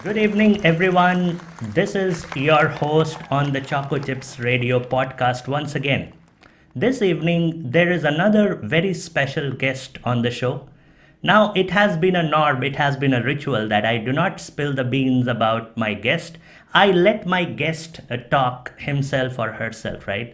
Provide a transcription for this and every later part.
Good evening, everyone. This is your host on the Choco Chips radio podcast once again. This evening, there is another very special guest on the show. Now, it has been a norm, it has been a ritual that I do not spill the beans about my guest. I let my guest talk himself or herself, right?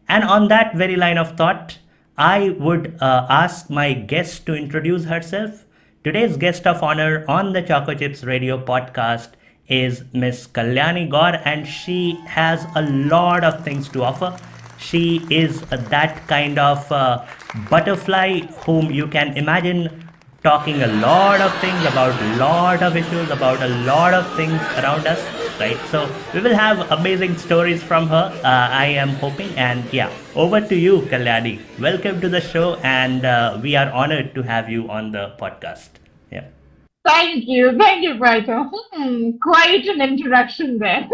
And on that very line of thought, I would ask my guest to introduce herself. Today's guest of honor on the Choco Chips radio podcast is Miss Kalyani Gaur, and she has a lot of things to offer. She is that kind of butterfly whom you can imagine talking a lot of things about a lot of issues, about a lot of things around us, right? So we will have amazing stories from her, I am hoping. And yeah, over to you, Kalyani. Welcome to the show, and we are honored to have you on the podcast. Yeah. Thank you, Brighto. Quite an introduction there.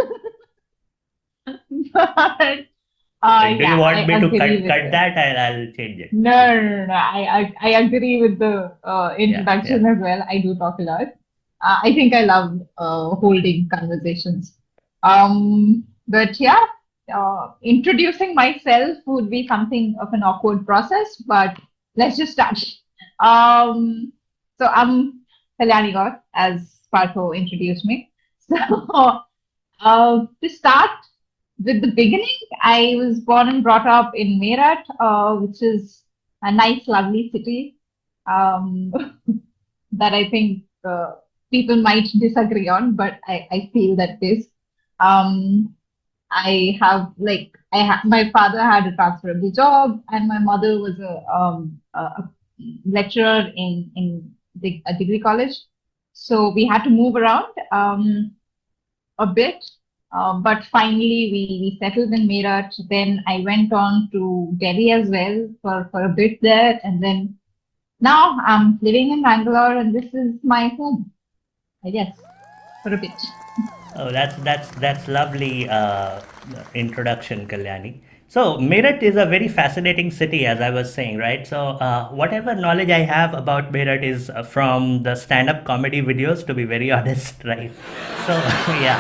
But Like, do you yeah, want I me to agree with cut it. that? I'll change it. No. I agree with the Yeah, yeah. introduction as well. I do talk a lot. I think I love holding conversations. But yeah, introducing myself would be something of an awkward process, but let's just start. Um, so I'm Kalyani Gaur, as Partho introduced me. So to start with the beginning, I was born and brought up in Meerut, which is a nice, lovely city um, that I think people might disagree on, but I feel that this. Um, I have my father had a transferable job, and my mother was a lecturer in a degree college. So we had to move around a bit, but finally we settled in Meerut. Then I went on to Delhi as well for a bit there, and then now I'm living in Bangalore, and this is my home, I guess, for a bit. Oh, that's lovely introduction, Kalyani. So Meerut is a very fascinating city, as I was saying, right? So whatever knowledge I have about Meerut is from the stand-up comedy videos, to be very honest, right? So yeah,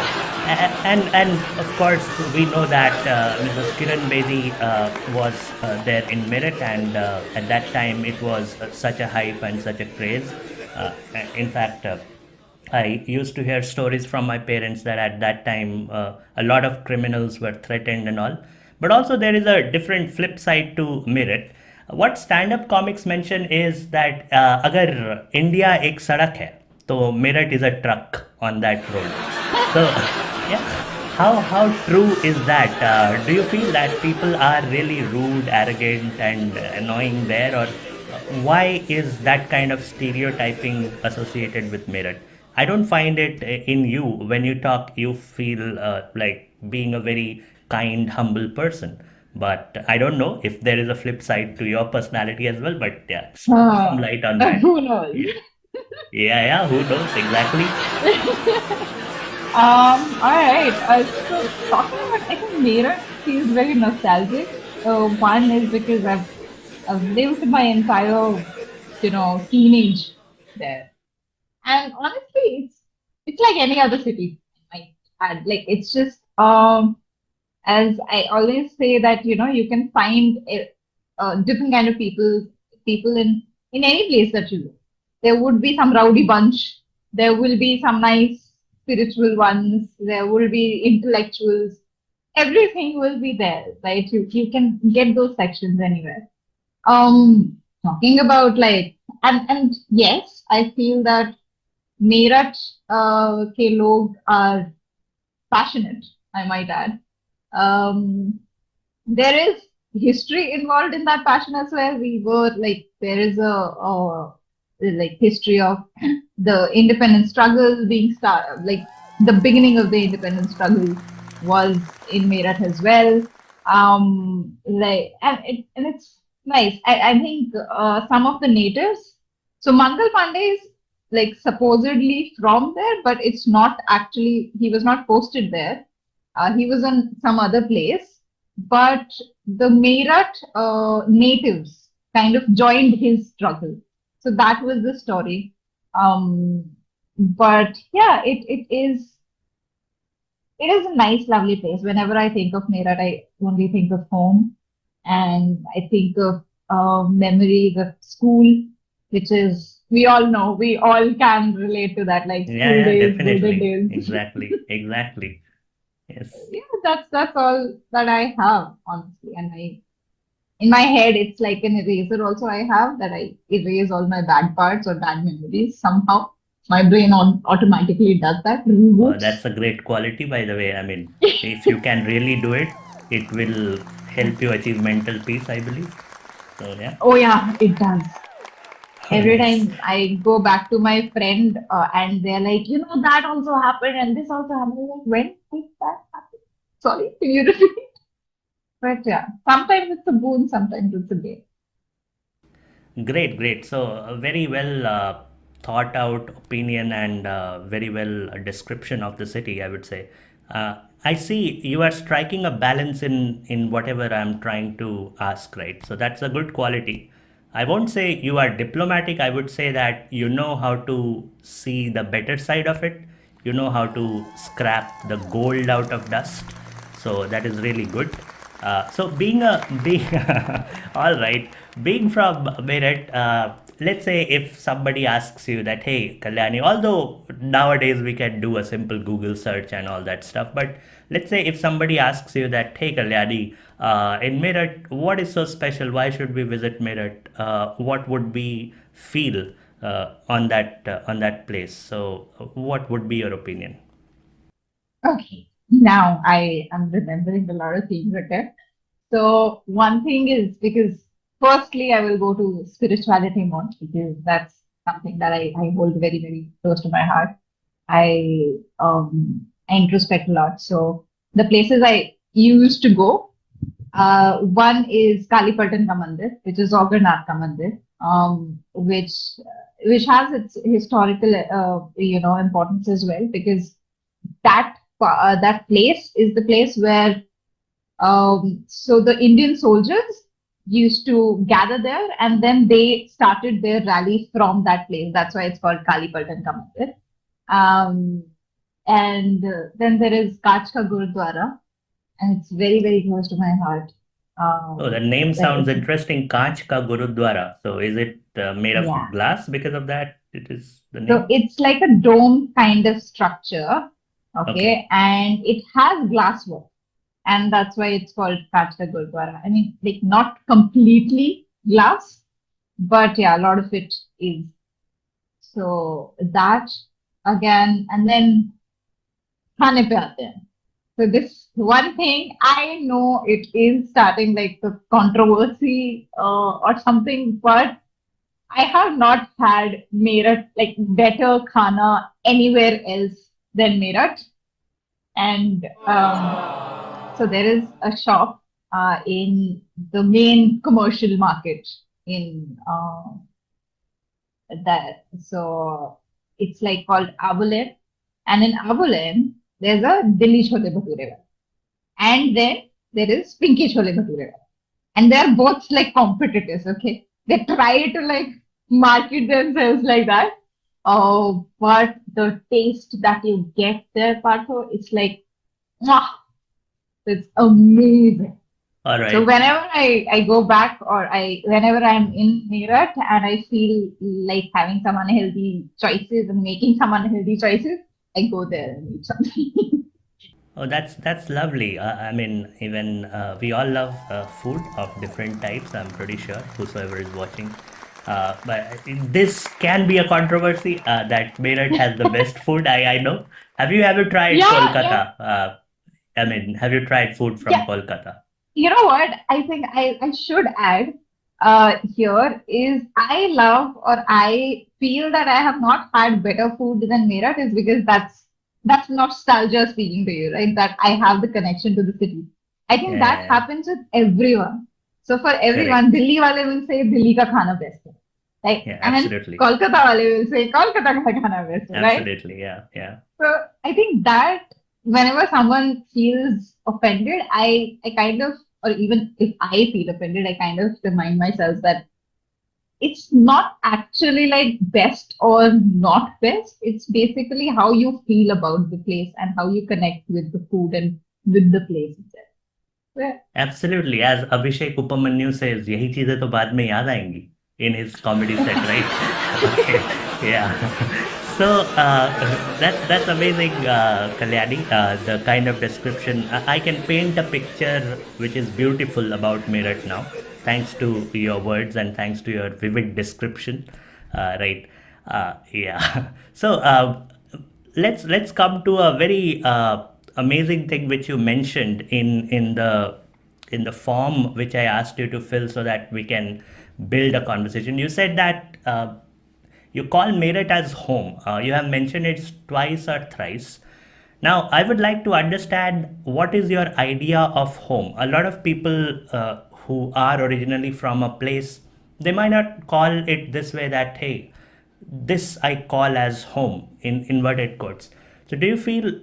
and of course we know that Mrs. Kiran Bedi was there in Meerut, and at that time it was such a hype and such a craze. Uh, in fact. I used to hear stories from my parents that at that time a lot of criminals were threatened and all. But also there is a different flip side to Meerut. What stand-up comics mention is that अगर India एक सड़क है, तो Meerut is a truck on that road. So yeah, how true is that? Do you feel that people are really rude, arrogant, and annoying there, or why is that kind of stereotyping associated with Meerut? I don't find it in you. When you talk, you feel like being a very kind, humble person. But I don't know if there is a flip side to your personality as well. But yeah, throw some Uh, light on that. who knows? Yeah, yeah. Who knows exactly? All right. So talking about, I think Meerut feels very nostalgic. One is because I've lived my entire, teenage there, and honestly, it's like any other city. I might add, like it's just as I always say that you can find different kind of people in any place that you live. There would be some rowdy bunch. There will be some nice spiritual ones. There will be intellectuals. Everything will be there, right? You can get those sections anywhere. Talking about like and yes, I feel that Meerut ke log are passionate. I might add. Um, there is history involved in that passion as well. We were like there is a like history of the independence struggle being like the beginning of the independence struggle was in Meerut as well. Like and it's nice. I think some of the natives. So Mangal Pandey is like supposedly from there, but it's not actually. He was not posted there. He was in some other place, but the Meerut natives kind of joined his struggle. So that was the story. Um, But yeah, it is a nice, lovely place. Whenever I think of Meerut, I only think of home, and I think of memories of school, which is we all know, we all can relate to that, like Yeah, school yeah, days, golden definitely. days. Exactly. Exactly. Yes. Yeah, that's all that I have, honestly. And I in my head, it's like an eraser. Also, I have that I erase all my bad parts or bad memories somehow. My brain automatically does that, reboots. That's a great quality, by the way. I mean, if you can really do it, it will help you achieve mental peace, I believe. So, yeah. Oh yeah, it does. Oh, Every nice. time I go back to my friend and they're like, that also happened and this also happened. I'm like, when did that happen? Sorry, can you repeat? But yeah, sometimes it's a boon, sometimes it's a bane. Great, great. So, a very well thought out opinion and very well description of the city, I would say. I see you are striking a balance in whatever I'm trying to ask, right? So, that's a good quality. I won't say you are diplomatic. I would say that you know how to see the better side of it. You know how to scrap the gold out of dust. So that is really good. So being all right, being from Meerut, let's say if somebody asks you that, hey Kalyani, although nowadays we can do a simple Google search and all that stuff, but let's say if somebody asks you that, hey Kalyani, in Meerut, what is so special? Why should we visit Meerut? What would we feel on that place? So, what would be your opinion? Okay, now I am remembering a lot of things. Okay, so one thing is because firstly I will go to spirituality more because that's something that I hold very, very close to my heart. I introspect a lot. So the places I used to go, one is Kalipatan Ka Mandir, which is Oganath Ka Mandir, which has its historical importance as well because that place is the place where so the Indian soldiers used to gather there, and then they started their rally from that place. That's why it's called Kalipatan Ka Mandir. Um, and then there is Kachka Gurudwara, and it's very, very close to my heart. Oh, the name Like sounds it's interesting. Kanch ka Gurudwara. So, is it made of yeah. glass because of that? It is the So name? it's like a dome kind of structure, Okay. okay, and it has glass work, and that's why it's called Kachka Gurudwara. I mean, like not completely glass, but yeah, a lot of it is. So that again, and then खाने पे आते हैं. So this one thing I know it is starting like the controversy or something, but I have not had Meerut like better khana anywhere else than Meerut. And so there is a shop in the main commercial market in that. So it's like called Abulen. And in Abulen, there's a Delhi Chole Bhature. And then there is Pinky Chole Bhature. And they're both like competitors, okay? They try to like market themselves like that. Oh, but the taste that you get there, Partho, it's like, mwah, it's amazing. All So right. whenever I go back or whenever I'm in Meerut and I feel like having some unhealthy choices and making some unhealthy choices, I go there and eat something. Oh, that's lovely. I mean, even we all love food of different types. I'm pretty sure whosoever is watching. But this can be a controversy that Meerut has the best food. I know. Have you ever tried Yeah, yeah, Kolkata? I mean, have you tried food from yeah. Kolkata? You know what? I think I should add here is I love or I feel that I have not had better food than Meerut is because that's nostalgia speaking to you, right? That I have the connection to the city. I think that Yeah, happens with everyone. So for everyone, correct. Delhi wale will say Delhi ka khana best hai. Like Yeah, and absolutely. Kolkata wale will say Kolkata ka khana best hai, right? Absolutely. Yeah, yeah. So I think that whenever someone feels offended, I kind of, or even if I feel offended, I kind of remind myself that it's not actually like best or not best. It's basically how you feel about the place and how you connect with the food and with the place itself. Yeah. Absolutely. As Abhishek Upamanyu says, यही चीजें तो बाद में याद आएंगी in his comedy set, right? Okay. Yeah. So that's amazing, Kalyani. The kind of description I can paint a picture which is beautiful about Meerut now, thanks to your words and thanks to your vivid description, right? Yeah. So let's come to a very amazing thing which you mentioned in the form which I asked you to fill so that we can build a conversation. You said that you call Meerut as home. You have mentioned it twice or thrice. Now, I would like to understand what is your idea of home. A lot of people who are originally from a place, they might not call it this way that, hey, this I call as home in inverted quotes. So, do you feel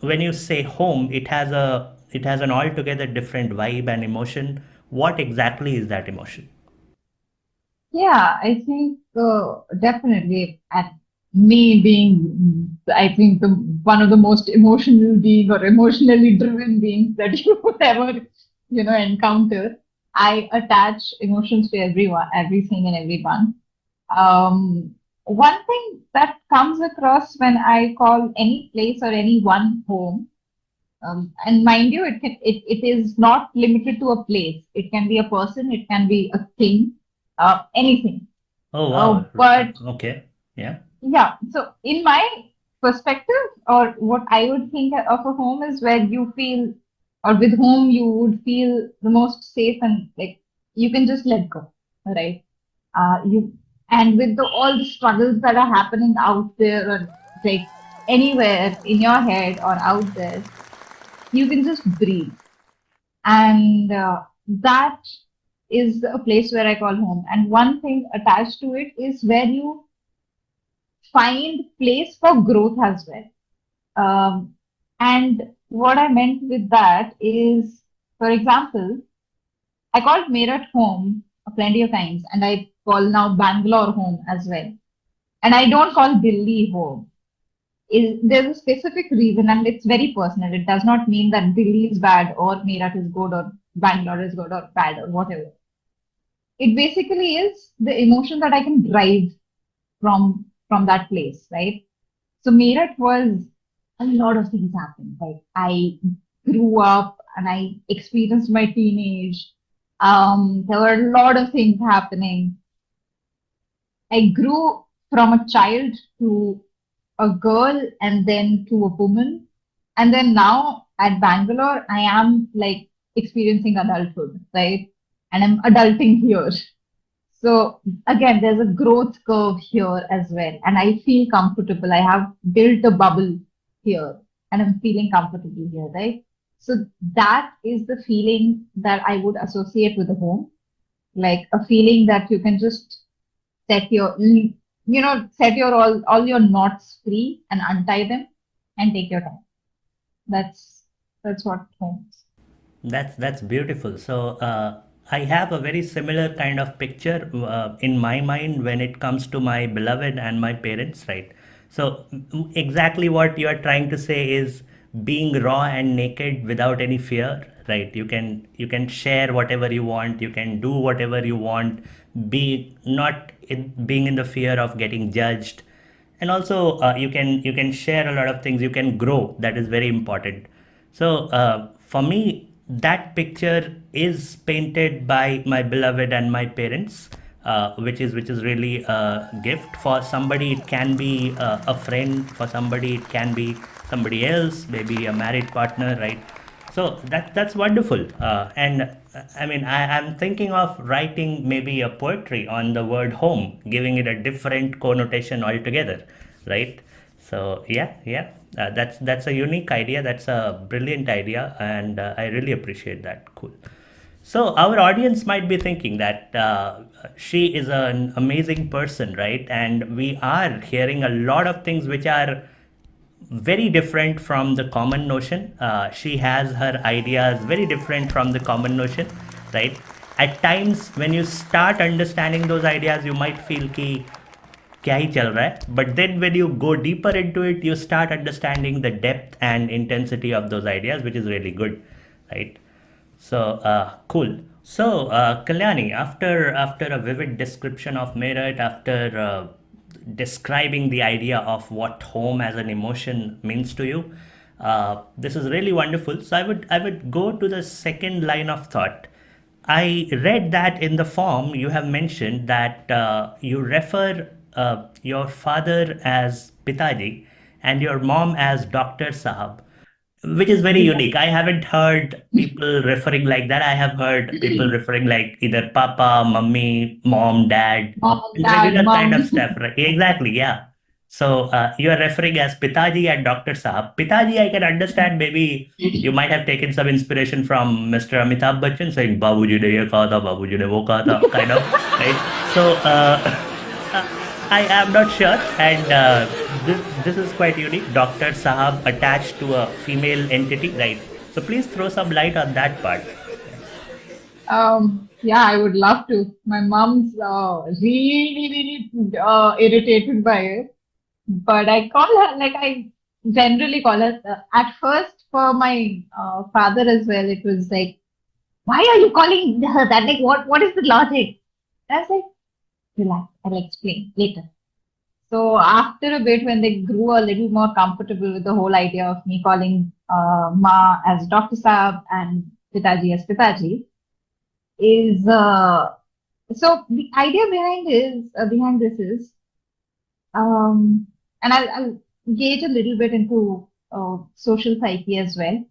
when you say home, it has an altogether different vibe and emotion? What exactly is that emotion? Yeah, I think definitely. And me being, I think, one of the most emotional being or emotionally driven beings that you would ever, encounter. I attach emotions to everyone, everything and everyone. One thing that comes across when I call any place or any one home, and mind you, it is not limited to a place. It can be a person, it can be a thing, anything. Oh, wow. But Okay. Yeah. yeah, so in my perspective, or what I would think of a home is where you feel, or with whom you would feel the most safe and like you can just let go, right? You and with all the struggles that are happening out there, or like anywhere in your head or out there, you can just breathe, and that is a place where I call home. And one thing attached to it is where you find place for growth as well. And what I meant with that is, for example, I called Meerut home plenty of times, and I call now Bangalore home as well. And I don't call Delhi home. There's a specific reason, and it's very personal. It does not mean that Delhi is bad, or Meerut is good, or Bangalore is good, or bad, or whatever. It basically is the emotion that I can drive from that place, right? So Meerut was a lot of things happened. Like I grew up and I experienced my teenage. There were a lot of things happening. I grew from a child to a girl and then to a woman. And then now at Bangalore, I am like experiencing adulthood, right? And I'm adulting here. So again, there's a growth curve here as well. And I feel comfortable. I have built a bubble here and I'm feeling comfortable here, right? So that is the feeling that I would associate with a home, like a feeling that you can just set set your all your knots free and untie them and take your time. That's what home is. That's beautiful. So I have a very similar kind of picture in my mind when it comes to my beloved and my parents, right? So exactly what you are trying to say is being raw and naked without any fear, right? You can share whatever you want, you can do whatever you want, be not being in the fear of getting judged, and also you can share a lot of things, you can grow. That is very important. So for me, that picture is painted by my beloved and my parents, which is really a gift. For somebody it can be a friend, for somebody it can be somebody else, maybe a married partner, right? So that's wonderful. And I mean, I'm thinking of writing maybe a poetry on the word home, giving it a different connotation altogether, right? So yeah, yeah, that's a unique idea. That's a brilliant idea, and I really appreciate that. Cool. So our audience might be thinking that she is an amazing person, right? And we are hearing a lot of things which are very different from the common notion. She has her ideas very different from the common notion, right? at times when you start understanding those ideas, you might feel ki क्या ही चल रहा है, but then when you go deeper into it, you start understanding the depth and intensity of those ideas, which is really good, right? So cool. So Kalyani, after a vivid description of Meerut, after describing the idea of what home as an emotion means to you, this is really wonderful. So I would go to the second line of thought. I read that in the form you have mentioned that you refer your father as Pitaji and your mom as Dr. Sahab, which is very Yeah. unique. I haven't heard people referring like that. I have heard people referring like either Papa, Mummy, Mom, Dad, Mom, and dad, regular kind mom. of stuff, right? Exactly, yeah. So you are referring as Pitaji and Dr. Sahab. Pitaji, I can understand. Maybe you might have taken some inspiration from Mr. Amitabh Bachchan saying "Babuji ne ye kaha tha, Babuji ne wo kaha tha," kind of, right? So I am not sure, and this is quite unique. Dr. Sahab attached to a female entity, right? So please throw some light on that part. Yeah. Yeah, I would love to. My mom's really irritated by it, but I call her like I generally call her. At first, for my father as well, it was like, why are you calling her that? Like, what is the logic? I was like, relax, I'll explain later. So after a bit, when they grew a little more comfortable with the whole idea of me calling Ma as Dr. Saab and Pitaji as Pitaji, is so the idea behind this is and I'll gauge a little bit into social psyche as well.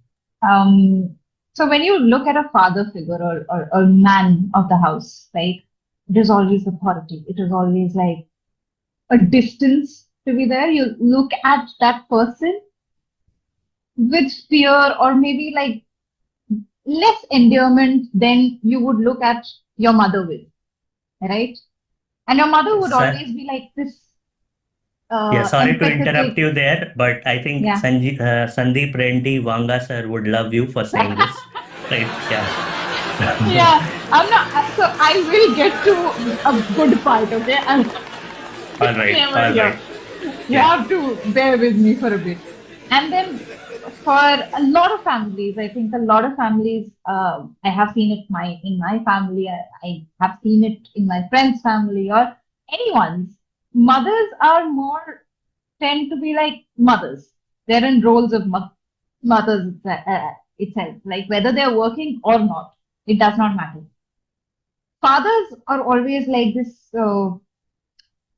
Um, so when you look at a father figure or man of the house, right, it is always authority. It is always like a distance to be there. You look at that person with fear or maybe like less endearment than you would look at your mother with, right? And your mother would Sir, always be like this yeah, sorry to interrupt empathetic, you there, but I think yeah. Sandeep Reddy Vanga sir would love you for saying this, right? Yeah. So, Yeah, I'm not. So I will get to a good part, okay? And all right, disclaimer all here. right. You Yeah. have to bear with me for a bit. And then for a lot of families, I think a lot of families, I have seen it in my family. I have seen it in my friend's family or anyone's. Mothers are more tend to be like mothers. They're in roles of mothers itself. Like whether they're working or not, it does not matter. Fathers are always like this,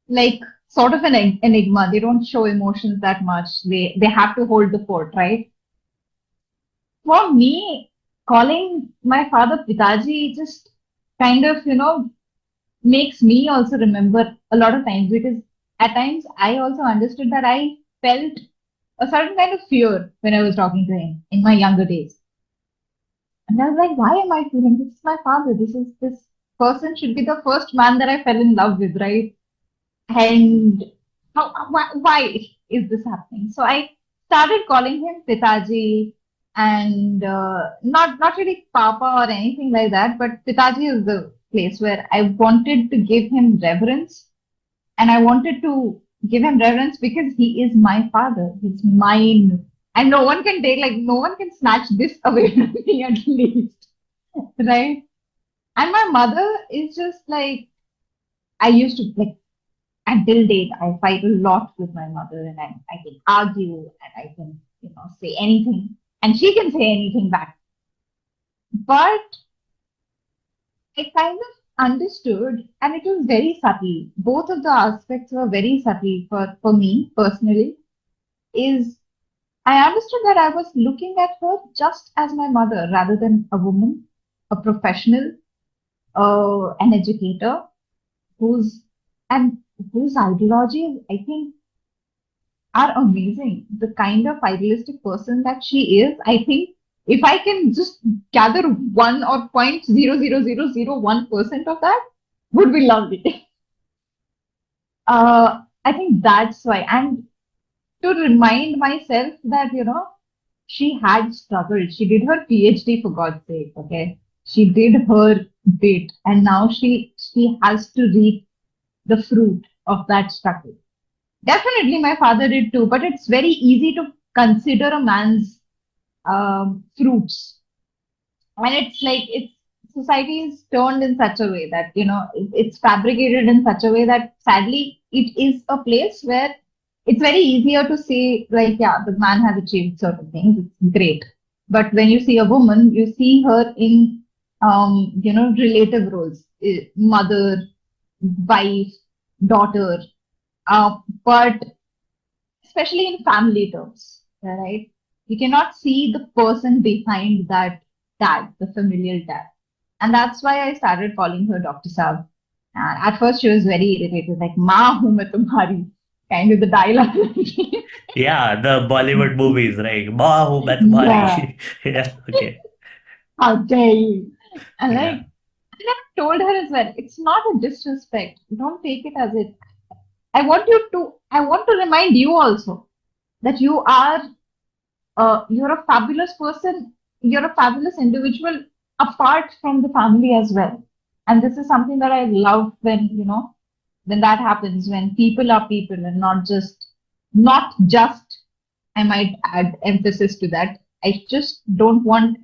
like sort of an enigma. They don't show emotions that much. They have to hold the fort, right? For me, calling my father Pitaji just kind of makes me also remember a lot of times because at times I also understood that I felt a certain kind of fear when I was talking to him in my younger days. And I was like, why am I feeling this? Is my father. This person should be the first man that I fell in love with, right? And why is this happening? So I started calling him Pitaji and not really Papa or anything like that, but Pitaji is the place where I wanted to give him reverence and I wanted to give him reverence because he is my father. He's mine. And no one can take, like, no one can snatch this away from me at least. Right? And my mother is just like, I used to, like, until date, I fight a lot with my mother and I can argue and I can, say anything. And she can say anything back. But I kind of understood, and it was very subtle. Both of the aspects were very subtle for me personally. Is I understood that I was looking at her just as my mother rather than a woman, a professional, an educator whose and whose ideologies I think are amazing. The kind of idealistic person that she is, I think if I can just gather 1 or 0.00001% of that, would be lovely. I think that's why. And to remind myself that, she had struggled. She did her PhD for God's sake, okay? She did her bit, and now she has to reap the fruit of that struggle. Definitely, my father did too, but it's very easy to consider a man's fruits, and it's like it's society is turned in such a way that it's fabricated in such a way that sadly it is a place where it's very easier to say like, yeah, the man has achieved certain things, it's great, but when you see a woman, you see her in relative roles, mother, wife, daughter, but especially in family terms, right? You cannot see the person behind that tag, the familial tag. And that's why I started calling her Dr. Saab. And at first she was very irritated, like, Ma hu main tumhari, kind of the dialogue. Yeah, the Bollywood movies, right? Bahu Yeah, Batmari. Yeah, okay. how dare you? And Yeah. and I told her as well, it's not a disrespect. Don't take it as it. I want to remind you also that you're a fabulous person, you're a fabulous individual apart from the family as well. And this is something that I love when that happens, when people are people and not just, I might add emphasis to that. I just don't want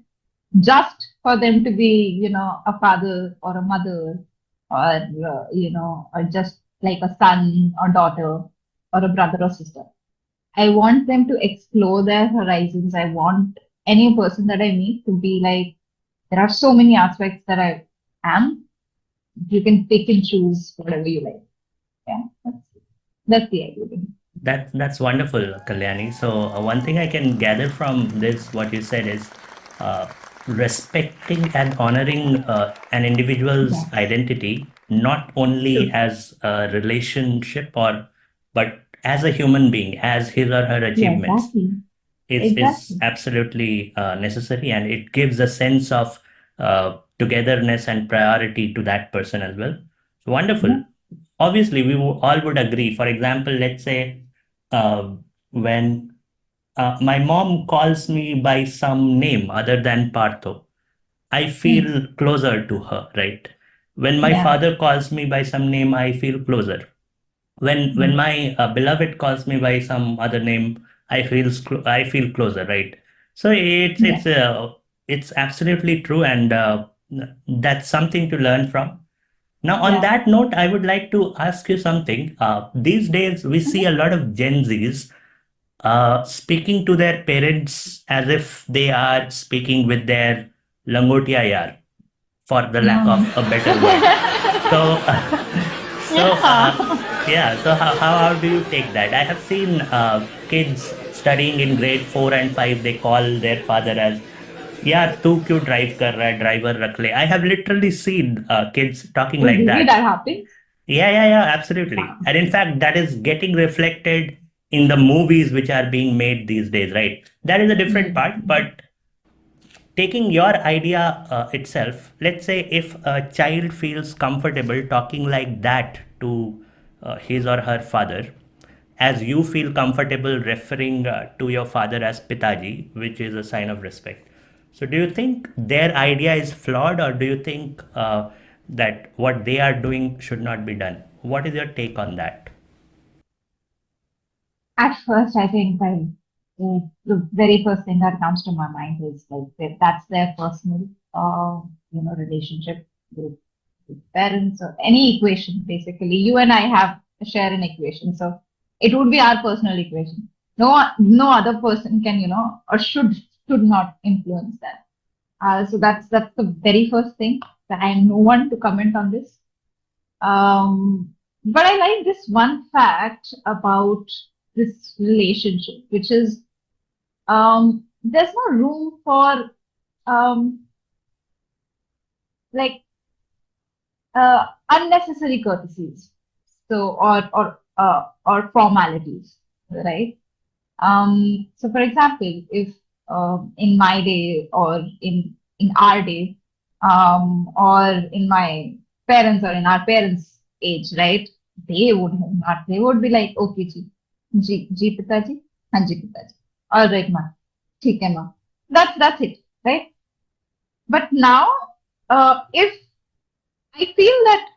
just for them to be, a father or a mother, or just like a son or daughter or a brother or sister. I want them to explore their horizons. I want any person that I meet to be like, there are so many aspects that I am. You can pick and choose whatever you like. Yeah, that's the idea. That's wonderful, Kalyani. So one thing I can gather from this, what you said is uh, respecting and honoring an individual's Yeah, identity, not only true. as a relationship or, but as a human being, as his or her Yeah, achievements, exactly. is Exactly. absolutely necessary, and it gives a sense of togetherness and priority to that person as well. So wonderful. Yeah. Obviously, all would agree. For example, let's say when my mom calls me by some name other than Partho, I Mm. feel closer to her, right? When my Yeah. father calls me by some name, I feel closer. When Mm. my beloved calls me by some other name, I feel closer, right? So Yeah. it's absolutely true, and that's something to learn from. Now, on Yeah. that note, I would like to ask you something. These days, we see Mhm. a lot of Gen Zs speaking to their parents as if they are speaking with their langotia yaar, for the lack Mm. of a better word. So, so Yeah. yeah. So how do you take that? I have seen kids studying in grade 4 and 5. They call their father as, "यार तू क्यों drive कर रहा है? Driver रख ले." I have literally seen kids talking Oh, like really? that. That happens? Yeah, absolutely. Wow. And in fact, that is getting reflected in the movies which are being made these days, right? That is a different part, Mm. but taking your idea itself, let's say if a child feels comfortable talking like that to his or her father, as you feel comfortable referring to your father as Pitaji, which is a sign of respect. So, do you think their idea is flawed, or do you think that what they are doing should not be done? What is your take on that? At first, I think the very first thing that comes to my mind is like that's their personal, relationship with parents or any equation. Basically, you and I have share an equation, so it would be our personal equation. No other person can, or should not influence that. So that's the very first thing. That I am no one to comment on this. But I like this one fact about this relationship, which is there's no room for um, like unnecessary courtesies, so or formalities, right? So, for example, if in my day or in our day, or in my parents or in our parents' age, right? They would be like, okay, ji pitaji, hanji pitaji. All right, ma, ठीक है ma. That's it, right? But now. If I feel that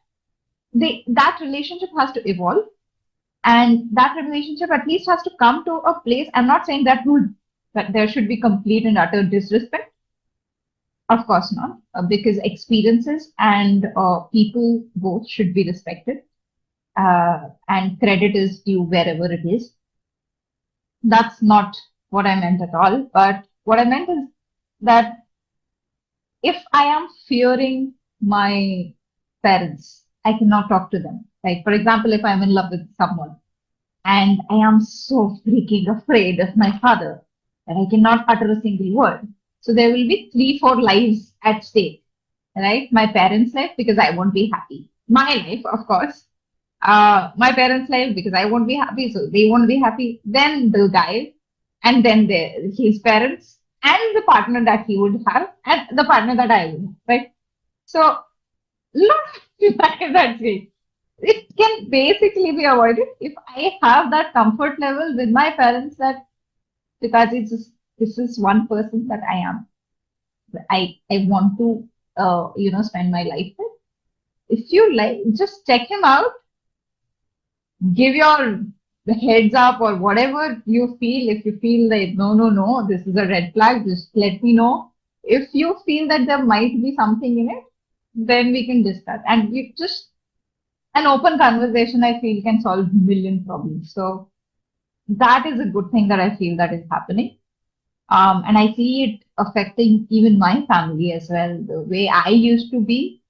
that relationship has to evolve, and that relationship at least has to come to a place. I'm not saying that there should be complete and utter disrespect. Of course not, because experiences and people both should be respected, and credit is due wherever it is. That's not what I meant at all. But what I meant is that if I am fearing my parents, I cannot talk to them. Like, for example, if I'm in love with someone and I am so freaking afraid of my father that I cannot utter a single word. So there will be three, four lives at stake, right? My parents' life because I won't be happy. My life, of course. My parents' life because I won't be happy, so they won't be happy. Then the guy, and then his parents, and the partner that he would have, and the partner that I would have, right? So lot that's great. It can basically be avoided if I have that comfort level with my parents that because it's just, this is one person that I am. I want to spend my life with. If you like, just check him out, give your heads up or whatever you feel. If you feel that no, this is a red flag, just let me know. If you feel that there might be something in it, then we can discuss. And you just an open conversation, I feel, can solve million problems. So that is a good thing that I feel that is happening. And I see it affecting even my family as well. The way I used to be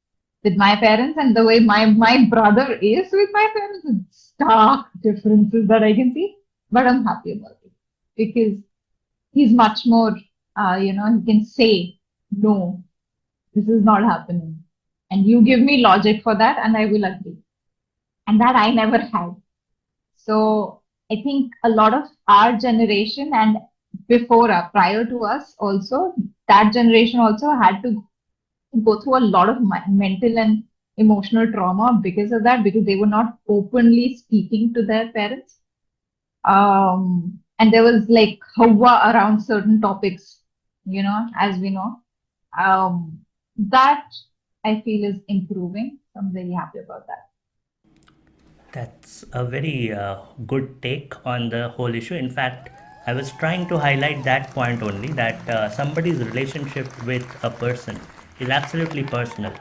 with my parents and the way my brother is with my parents, it's stark differences that I can see. But I'm happy about it because he's much more, he can say, no, this is not happening. And you give me logic for that, and I will agree. And that I never had. So I think a lot of our generation and prior to us also, that generation also had to go through a lot of mental and emotional trauma because of that, because they were not openly speaking to their parents. And there was like hawa around certain topics, as we know. That I feel is improving. So I'm very happy about that. That's a very good take on the whole issue. In fact, I was trying to highlight that point only, that somebody's relationship with a person is absolutely personal,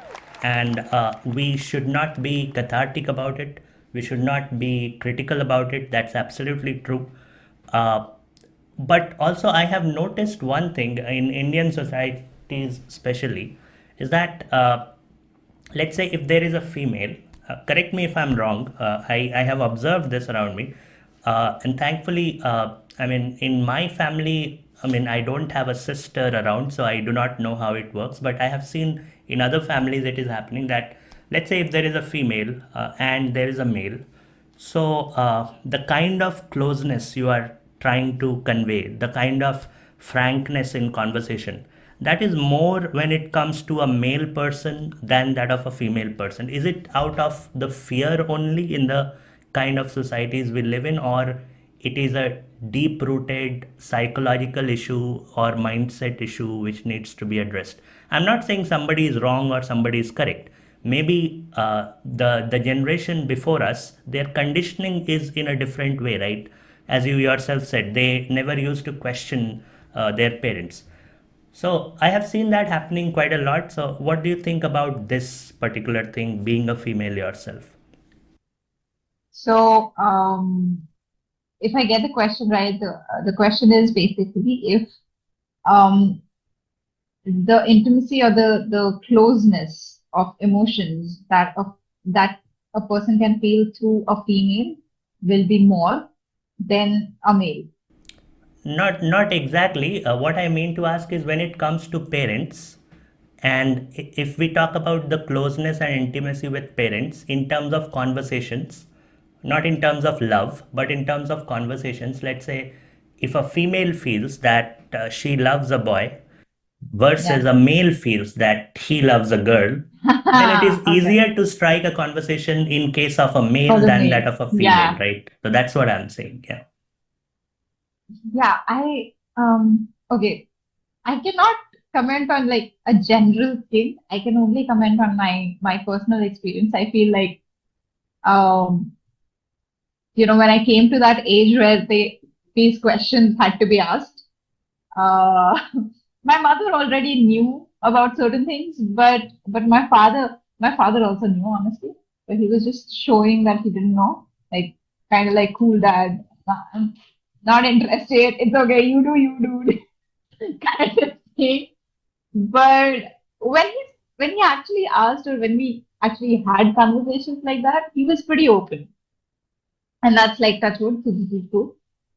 and we should not be cathartic about it. We should not be critical about it. That's absolutely true. Uh, but also, I have noticed one thing in Indian societies, especially, is that let's say if there is a female, correct me if I'm wrong, I have observed this around me, and thankfully, I mean, in my family, I mean, I don't have a sister around, so I do not know how it works, but I have seen in other families it is happening that, let's say if there is a female and there is a male, so the kind of closeness you are trying to convey, the kind of frankness in conversation, that is more when it comes to a male person than that of a female person. Is it out of the fear only in the kind of societies we live in, or it is a deep rooted psychological issue or mindset issue which needs to be addressed? I'm not saying somebody is wrong or somebody is correct. Maybe the generation before us, their conditioning is in a different way, right? As you yourself said, they never used to question their parents. So I have seen that happening quite a lot. So what do you think about this particular thing, being a female yourself? So, if I get the question right, the question is basically if um, the intimacy or the closeness of emotions that a person can feel through a female will be more than a male. Not exactly. What I mean to ask is when it comes to parents, and if we talk about the closeness and intimacy with parents in terms of conversations, not in terms of love, but in terms of conversations, let's say if a female feels that she loves a boy versus Yeah. a male feels that he loves a girl, then it is Okay. easier to strike a conversation in case of a For male the than male. that of a female, Yeah. right? So that's what I'm saying. Yeah. Yeah. I okay. I cannot. comment on like a general thing. I can only comment on my personal experience. I feel like um, when I came to that age where these questions had to be asked, uh, my mother already knew about certain things, but my father also knew honestly, but he was just showing that he didn't know, like kind of like cool dad. I'm not interested. It's okay. You do, you do, kind of thing. But when he actually asked, or when we actually had conversations like that, he was pretty open, and that's like touch wood. So this is good.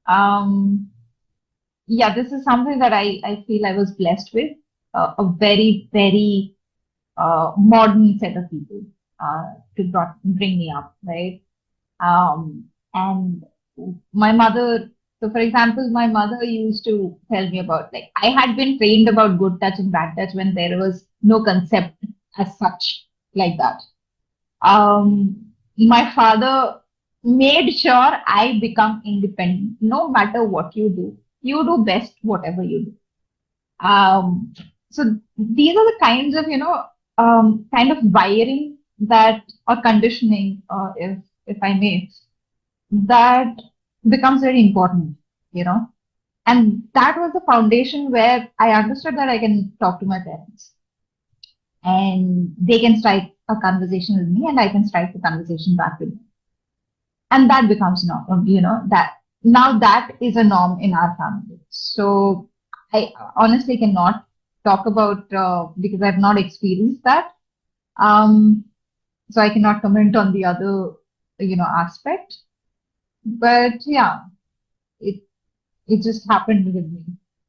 Um, yeah, this is something that I feel I was blessed with. A very, very modern set of people to bring me up, right? And my mother, so for example, my mother used to tell me about, like, I had been trained about good touch and bad touch when there was no concept as such like that. My father made sure I become independent. No matter what you do best whatever you do. So these are the kinds of, kind of wiring that, or conditioning, if I may, that becomes very important. And that was the foundation where I understood that I can talk to my parents and they can strike a conversation with me and I can strike the conversation back with them. And that becomes norm, that now that is a norm in our family. So I honestly cannot talk about, because I've not experienced that. Um, so I cannot comment on the other, aspect. But yeah, it it just happened with me.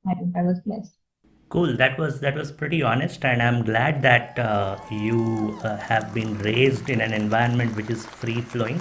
I think I was blessed. Cool. That was pretty honest, and I'm glad that you have been raised in an environment which is free flowing,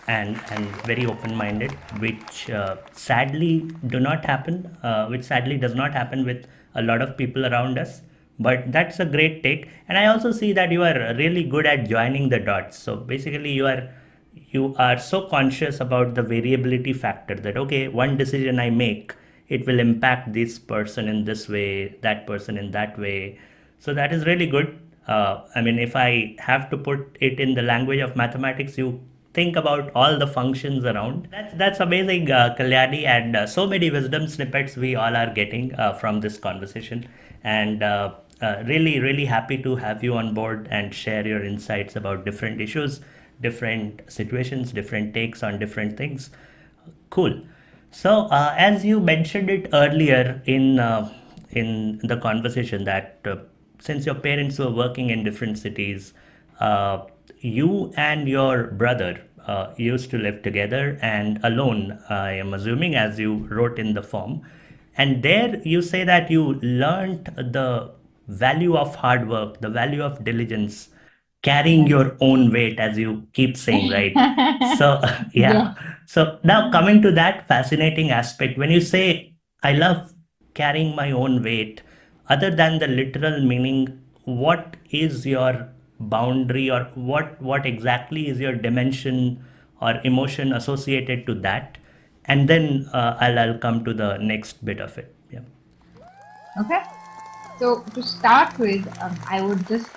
and very open minded, which sadly do not happen. Which sadly does not happen with a lot of people around us. But that's a great take, and I also see that you are really good at joining the dots. So basically, you are so conscious about the variability factor that okay, one decision I make, it will impact this person in this way, that person in that way. So that is really good. I mean, if I have to put it in the language of mathematics, you think about all the functions around. That's amazing, Kalyani, and so many wisdom snippets we all are getting from this conversation. And really, really happy to have you on board and share your insights about different issues, different situations, different takes on different things. Cool. So, as you mentioned it earlier in the conversation, that since your parents were working in different cities, uh, you and your brother used to live together and alone, I am assuming, as you wrote in the form. And there you say that you learned the value of hard work, the value of diligence, carrying Yes. your own weight, as you keep saying, right? So, Yes. yeah. So now coming to that fascinating aspect, when you say, I love carrying my own weight, other than the literal meaning, what is your boundary, or what exactly is your dimension or emotion associated to that? And then I'll come to the next bit of it. Yeah. Okay. So to start with, I would just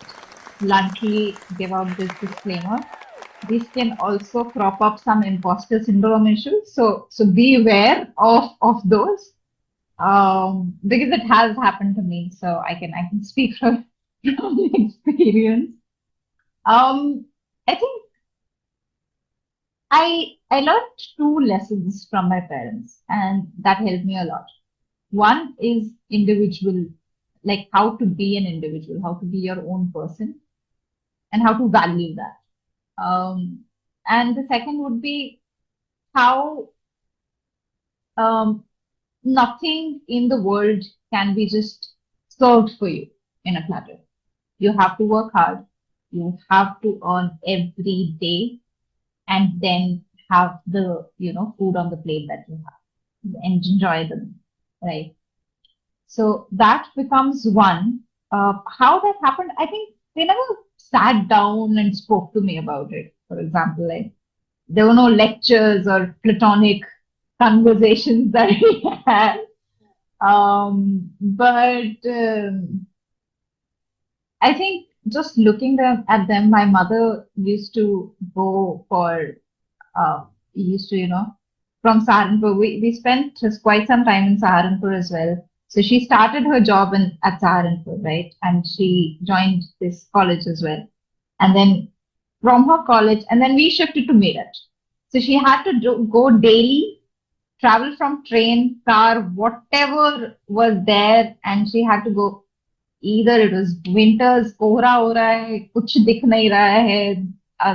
bluntly give out this disclaimer. This can also crop up some imposter syndrome issues. So be aware of those, because it has happened to me. So I can speak from from experience. Um, I think I learned two lessons from my parents, and that helped me a lot. One is individual, like how to be an individual, how to be your own person, and how to value that. And the second would be how um, nothing in the world can be just served for you in a platter. You have to work hard. You have to earn every day, and then have the food on the plate that you have and enjoy them, right? So that becomes one. How that happened, I think they never sat down and spoke to me about it. For example, like there were no lectures or platonic conversations that we had. But I think just looking at them, my mother used to go for, used to, from Saharanpur. We spent quite some time in Saharanpur as well. So she started her job at Saharanpur, right? And she joined this college as well. And then from her college, and then we shifted to Meerut. So she had to go daily, travel from train, car, whatever was there, and she had to go. Either it was winters, कोहरा हो रहा है, कुछ दिख नहीं रहा है,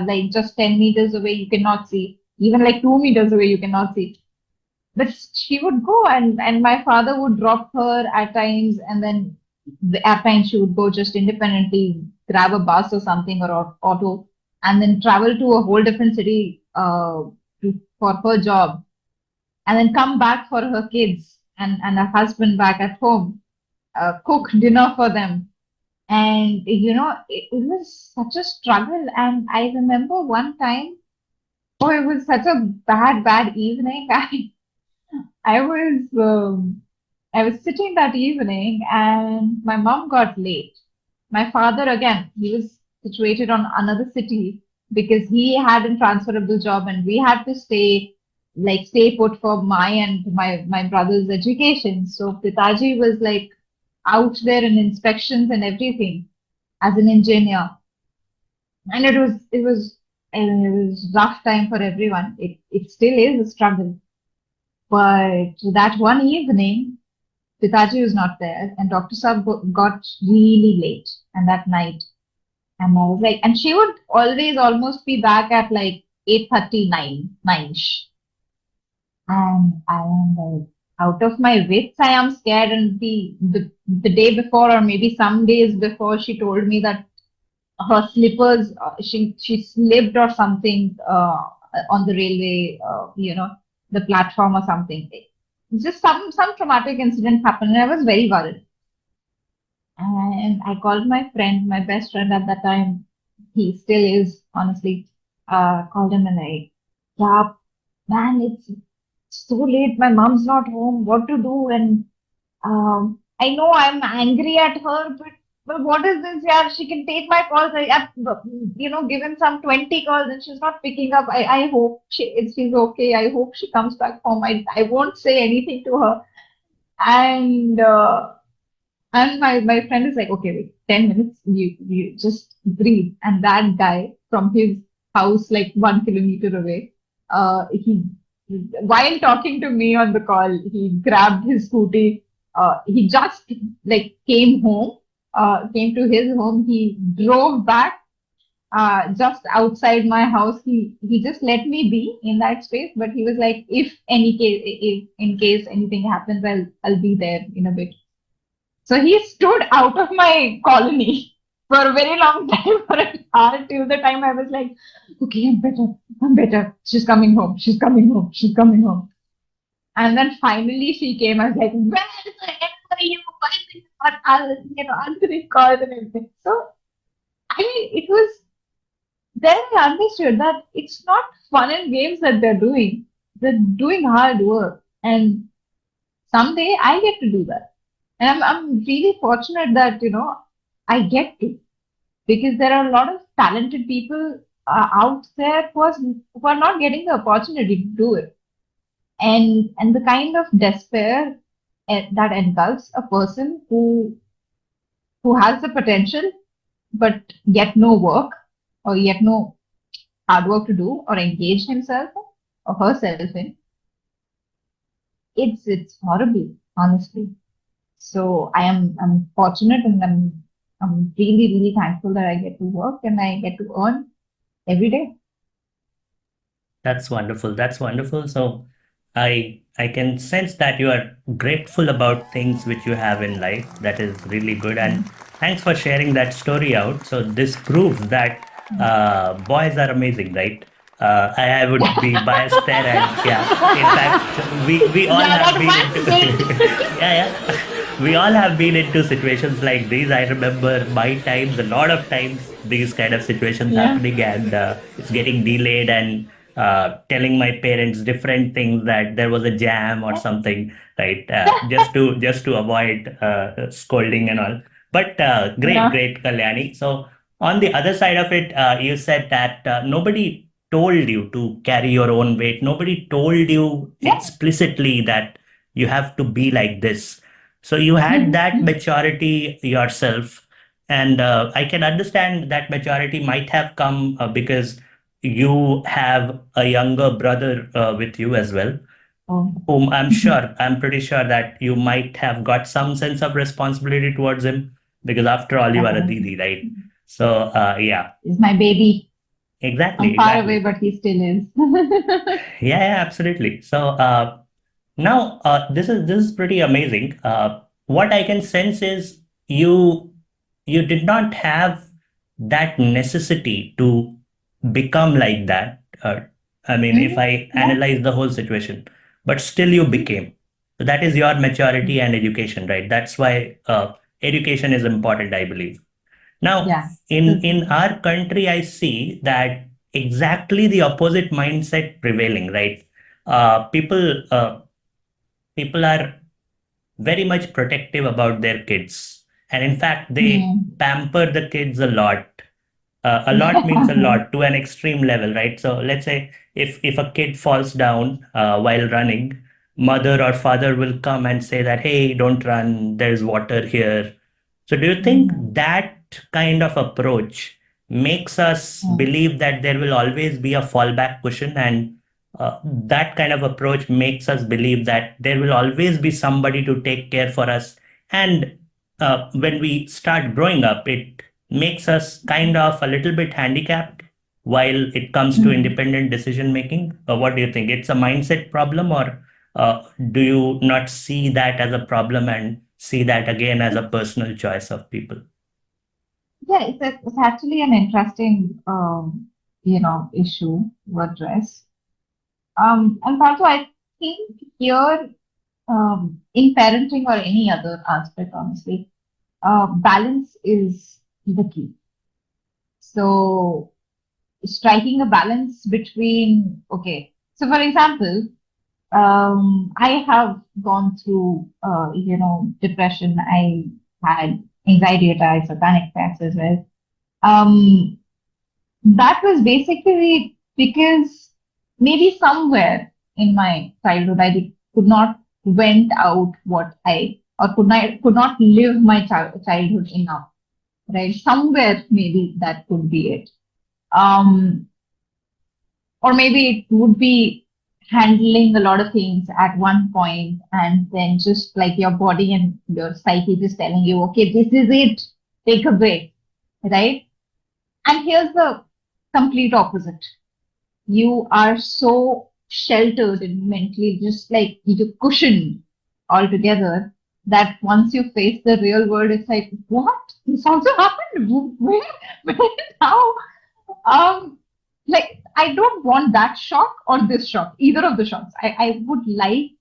like just 10 meters away you cannot see, even like 2 meters away you cannot see. But she would go, and my father would drop her at times, and then at times she would go just independently, grab a bus or something, or auto, and then travel to a whole different city for her job, and then come back for her kids and her husband back at home, cook dinner for them. And it was such a struggle. And I remember one time, oh, it was such a bad evening. I was sitting that evening, and my mom got late. My father, again, he was situated on another city because he had a transferable job, and we had to stay put for my and my brother's education. So Pitaji was like out there in inspections and everything as an engineer, and it was rough time for everyone. It still is a struggle. But that one evening, Pitaji was not there, and Dr. Saab got really late, and that night, and I was like, and she would always almost be back at like 8:30, 9-ish. And I am like out of my wits. I am scared. And the day before, or maybe some days before, she told me that her slippers, she slipped or something on the railway, the platform or something. Just some traumatic incident happened, and I was very worried. And I called my friend, my best friend at that time. He still is, honestly. Called him, and yeah, man, it's so late. My mom's not home. What to do? And I know I'm angry at her, but what is this? Yeah, she can take my calls. I've given some 20 calls, and she's not picking up. I hope she's okay. I hope she comes back home. I won't say anything to her. And my friend is like, okay, wait, 10 minutes, you just breathe. And that guy from his house, like 1 kilometer away, he while talking to me on the call, he grabbed his scooty. He just like came to his home. He drove back just outside my house. He just let me be in that space, but he was like, if in case anything happens, I'll be there in a bit. So he stood out of my colony for a very long time, for an hour, till the time I was like, okay, I'm better. I'm better. She's coming home. She's coming home. She's coming home. And then finally she came. I was like, where the hell are you? Why are you not answering calls and everything? So I mean, it was then I understood that it's not fun and games that they're doing. They're doing hard work. And someday I get to do that. And I'm really fortunate that, I get to, because there are a lot of talented people out there who are not getting the opportunity to do it. And the kind of despair that engulfs a person who has the potential but yet no work, or yet no hard work to do, or engage himself or herself in, it's horrible, honestly. So I'm fortunate, and I'm really, really thankful that I get to work and I get to earn every day. That's wonderful. That's wonderful. So I can sense that you are grateful about things which you have in life. That is really good. And thanks for sharing that story out. So this proves that boys are amazing, right? I would be biased there, and yeah. In fact, we all Yeah, have that been into one thing. yeah, yeah. We all have been into situations like these. I remember my times, a lot of times, these kind of situations Yeah. happening, and it's getting delayed, and telling my parents different things, that there was a jam or something, right? Just to avoid scolding and all. But great, Yeah. great, Kalyani. So on the other side of it, you said that nobody told you to carry your own weight. Nobody told you Yeah. explicitly that you have to be like this. So you had that maturity yourself, and I can understand that maturity might have come because you have a younger brother with you as well, Oh. whom I'm pretty sure that you might have got some sense of responsibility towards him, because after all, you are a Definitely. Didi, right? So, yeah, He's my baby. exactly, I'm far away, exactly. but he still is. Yeah, yeah, absolutely. So, now, this is pretty amazing. What I can sense is you did not have that necessity to become like that. I mean, if I Yeah. analyze the whole situation, but still you became. So that is your maturity and education, right? That's why education is important, I believe. Now, Yeah. in Totally. our country, I see that exactly the opposite mindset prevailing, right? People are very much protective about their kids, and in fact they Hmm. pamper the kids a lot. A lot means a Yeah. lot, to an extreme level, right? So let's say if a kid falls down while running, mother or father will come and say that, hey, don't run, there's water here. So do you think Mhm. that kind of approach makes us Mm. believe that there will always be a fallback cushion, and that kind of approach makes us believe that there will always be somebody to take care for us, and when we start growing up, it makes us kind of a little bit handicapped while it comes to Mm. independent decision making? What do you think? It's a mindset problem, or do you not see that as a problem and see that again as a personal choice of people? Yeah, it's actually an interesting, issue to address. And also, I think here, in parenting or any other aspect, honestly, balance is the key. So, striking a balance between, okay, so for example, I have gone through, depression. I had anxiety attacks or panic attacks as well. Um, that was basically because maybe somewhere in my childhood could not vent out what I or could not live my childhood enough, right? Somewhere maybe that could be it. Um, or maybe it would be handling a lot of things at one point, and then just like your body and your psyche just telling you, okay, this is it, take a break, right? And here's the complete opposite. You are so sheltered and mentally just like you cushioned altogether that once you face the real world, it's like, what? This also happened? Where, how? Um, like I don't want that shock or this shock, either of the shocks. I would like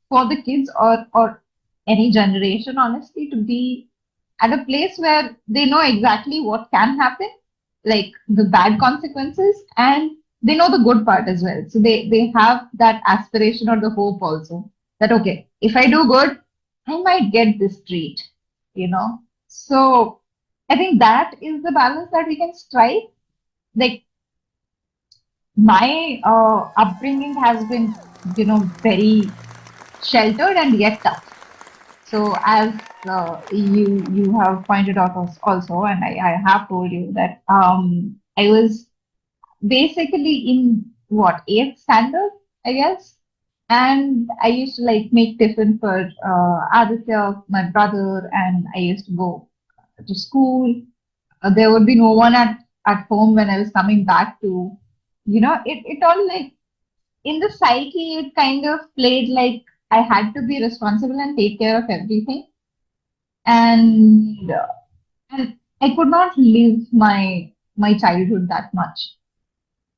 for the kids or any generation, honestly, to be at a place where they know exactly what can happen, like the bad consequences, and they know the good part as well. So they have that aspiration or the hope also that okay, if I do good, I might get this treat, you know. So I think that is the balance that we can strike. Like my upbringing has been, very sheltered and yet tough. So as you have pointed out also, and I have told you that I was basically in what eighth standard, I guess, and I used to like make tiffin for Aditya, my brother, and I used to go to school. There would be no one at home when I was coming back to, it all like in the psyche, it kind of played like I had to be responsible and take care of everything. And I could not live my childhood that much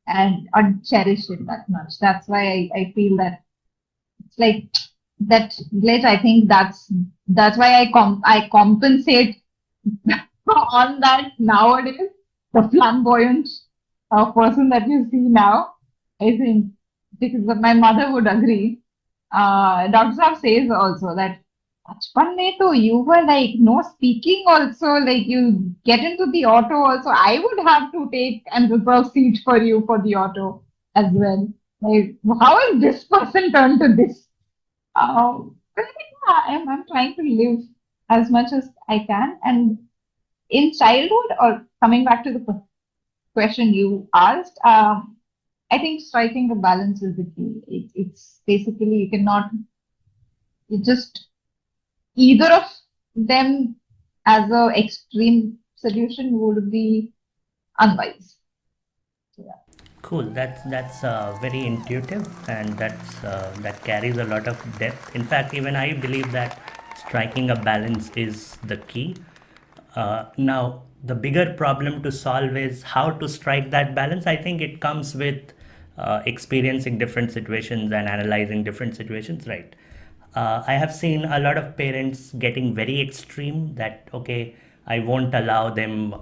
and cherish it that much. That's why I feel that it's like that glitch. I think that's why I compensate on that nowadays. The flamboyant person that you see now. I think because my mother would agree. Dr. Saab says also that Bachpan mein to you were like no speaking also, like you get into the auto also. I would have to take and reserve seat for you for the auto as well. Like, how is this person turned to this? But I think yeah, I'm trying to live as much as I can. And in childhood, or coming back to the question you asked, I think striking a balance is the key. It's basically you cannot you just either of them as a extreme solution would be unwise. So, yeah. Cool. That's very intuitive, and that carries a lot of depth. In fact, even I believe that striking a balance is the key. Now, the bigger problem to solve is how to strike that balance. I think it comes with experiencing different situations and analyzing different situations, right? I have seen a lot of parents getting very extreme that, okay, I won't allow them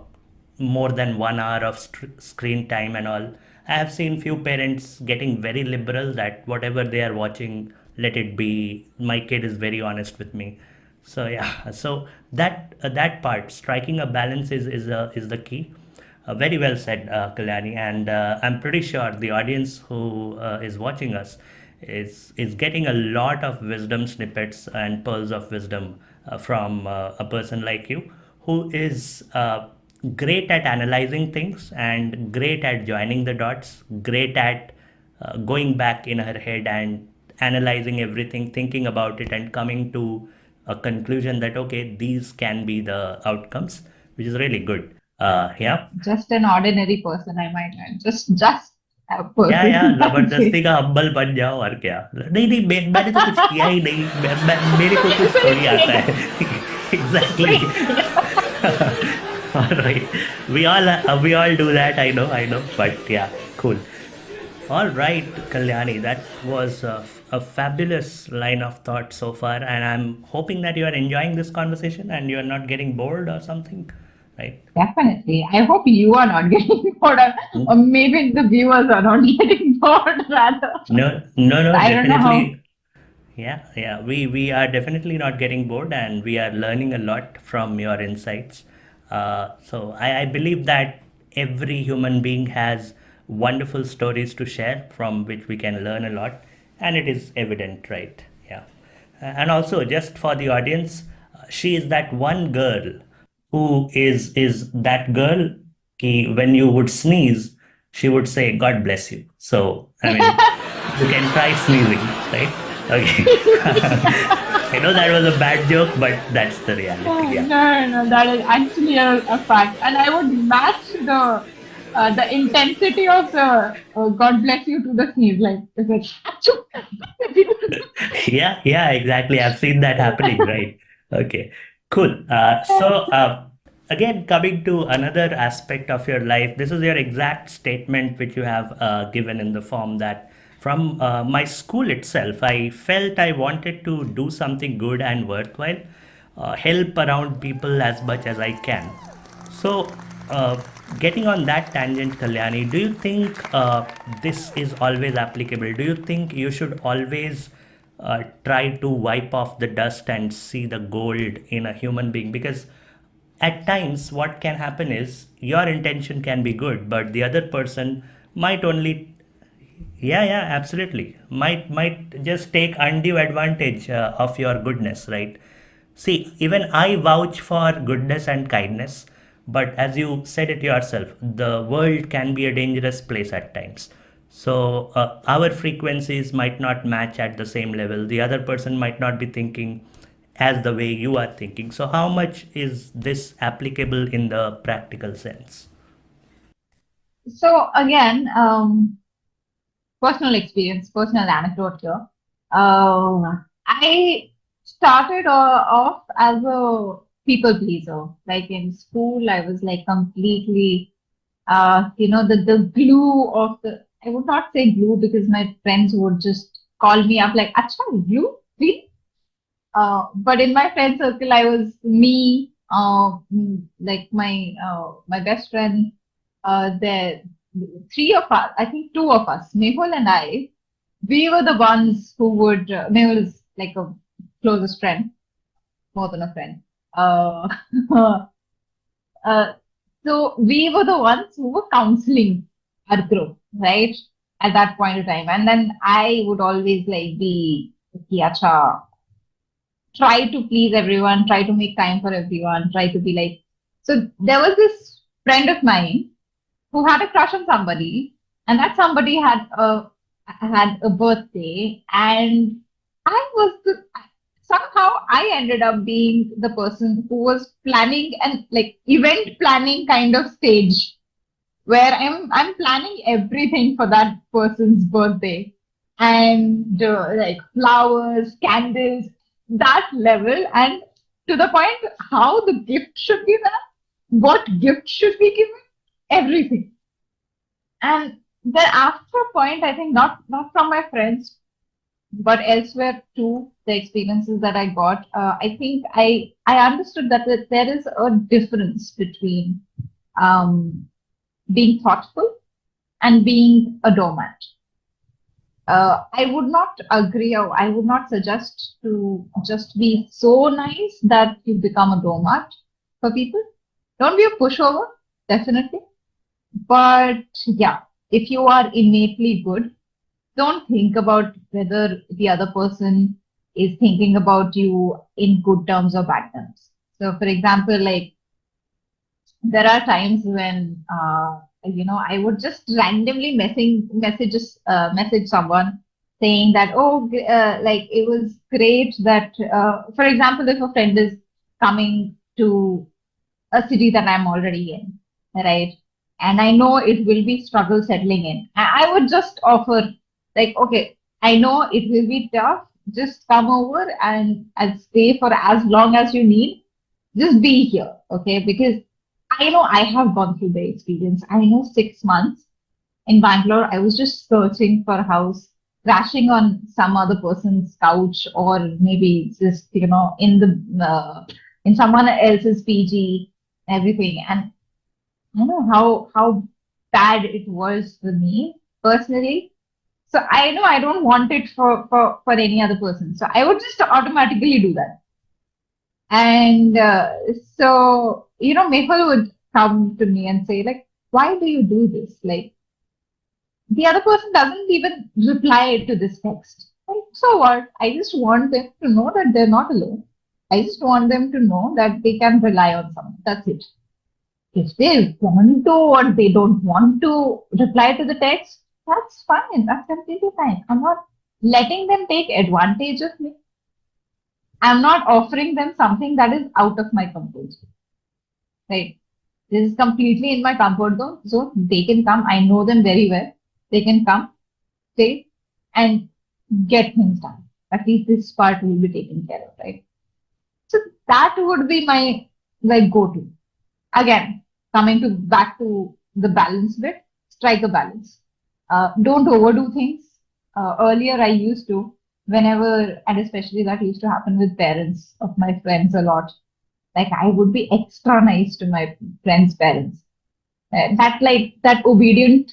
more than 1 hour of screen time and all. I have seen few parents getting very liberal that whatever they are watching, let it be. My kid is very honest with me. So yeah, so that part, striking a balance is the key. Very well said, Kalyani, and I'm pretty sure the audience who is watching us is getting a lot of wisdom snippets and pearls of wisdom from a person like you, who is great at analyzing things and great at joining the dots, great at going back in her head and analyzing everything, thinking about it, and coming to a conclusion that okay, these can be the outcomes, which is really good. Yeah. Just an ordinary person, I might add. Just a या person. That's जबरदस्ती it. का humble बन जाओ और क्या नहीं नहीं मैंने तो कुछ किया ही नहीं मेरे को कुछ थोड़ी आता है exactly all right we all do that I know but yeah cool. All right, Kalyani, that was a fabulous line of thought so far, and I'm hoping that you are enjoying this conversation and you are not getting bored or something, right? Definitely. I hope you are not getting bored, or Hmm? maybe the viewers are not getting bored, rather. No, no, no, I don't know how. definitely. Yeah, yeah. We are definitely not getting bored, and we are learning a lot from your insights. So I believe that every human being has wonderful stories to share from which we can learn a lot, and it is evident, right? Yeah. And also, just for the audience, she is that one girl who is that girl ki when you would sneeze, she would say, "God bless you." So I mean, you can try sneezing, right? Okay. I know that was a bad joke, but that's the reality. No, Yeah. no, no, that is actually a fact. And I would match the intensity of the God bless you to the sneeze. Like, it's like, achoo. Yeah, yeah, exactly. I've seen that happening, right? Okay, cool. Again, coming to another aspect of your life, this is your exact statement which you have given in the form that from my school itself, I felt I wanted to do something good and worthwhile, help around people as much as I can. So, getting on that tangent, Kalyani, do you think this is always applicable? Do you think you should always try to wipe off the dust and see the gold in a human being? Because at times, what can happen is your intention can be good, but the other person might only, yeah, yeah, absolutely, might just take undue advantage of your goodness, right? See, even I vouch for goodness and kindness, but as you said it yourself, the world can be a dangerous place at times. So our frequencies might not match at the same level. The other person might not be thinking as the way you are thinking. So how much is this applicable in the practical sense? So, again, personal experience, personal anecdote here. I started off as a people pleaser. Like in school, I was like completely, the glue of the. I would not say glue because my friends would just call me up like, "Acha, glue, really?" But in my friend circle, I was me, like my best friend there. three of us, I think two of us, Mehul and I, we were the ones who would, Mehul is like a closest friend, more than a friend. Uh, uh, so we were the ones who were counseling our group, right? At that point of time. And then I would always like be, "Ki acha, try to please everyone, try to make time for everyone, try to be like." So there was this friend of mine who had a crush on somebody, and that somebody had a birthday, and I was somehow I ended up being the person who was planning and like event planning kind of stage where I'm planning everything for that person's birthday and like flowers, candles, that level, and to the point how the gift should be done, what gift should be given, everything. And then after a point, I think not from my friends, but elsewhere too, the experiences that I got, I think I understood that there is a difference between um, being thoughtful and being a doormat. I would not agree, or I would not suggest to just be so nice that you become a doormat for people. Don't be a pushover, definitely. But yeah, if you are innately good, don't think about whether the other person is thinking about you in good terms or bad terms. So, for example, like there are times when I would just randomly message someone saying that, oh, like it was great that for example, if a friend is coming to a city that I'm already in, right? And I know it will be struggle settling in. I would just offer, like, okay, I know it will be tough. Just come over and stay for as long as you need. Just be here, okay? Because I know I have gone through the experience. I know 6 months in Bangalore, I was just searching for a house, crashing on some other person's couch, or maybe just in the in someone else's PG, everything. And I know how bad it was for me personally. So I know I don't want it for any other person. So I would just automatically do that. And so Mehul would come to me and say like, "Why do you do this? Like." The other person doesn't even reply to this text. Like, so what? I just want them to know that they're not alone. I just want them to know that they can rely on someone. That's it. If they want to or they don't want to reply to the text, that's fine. That's completely fine. I'm not letting them take advantage of me. I'm not offering them something that is out of my comfort zone. Right? This is completely in my comfort zone. So they can come. I know them very well. They can come, stay, and get things done. At least this part will be taken care of, right? So that would be my like go-to. Again, coming to back to the balance bit, strike a balance. Don't overdo things. Earlier, I used to, whenever, and especially that used to happen with parents of my friends a lot. Like I would be extra nice to my friends' parents. That like that obedient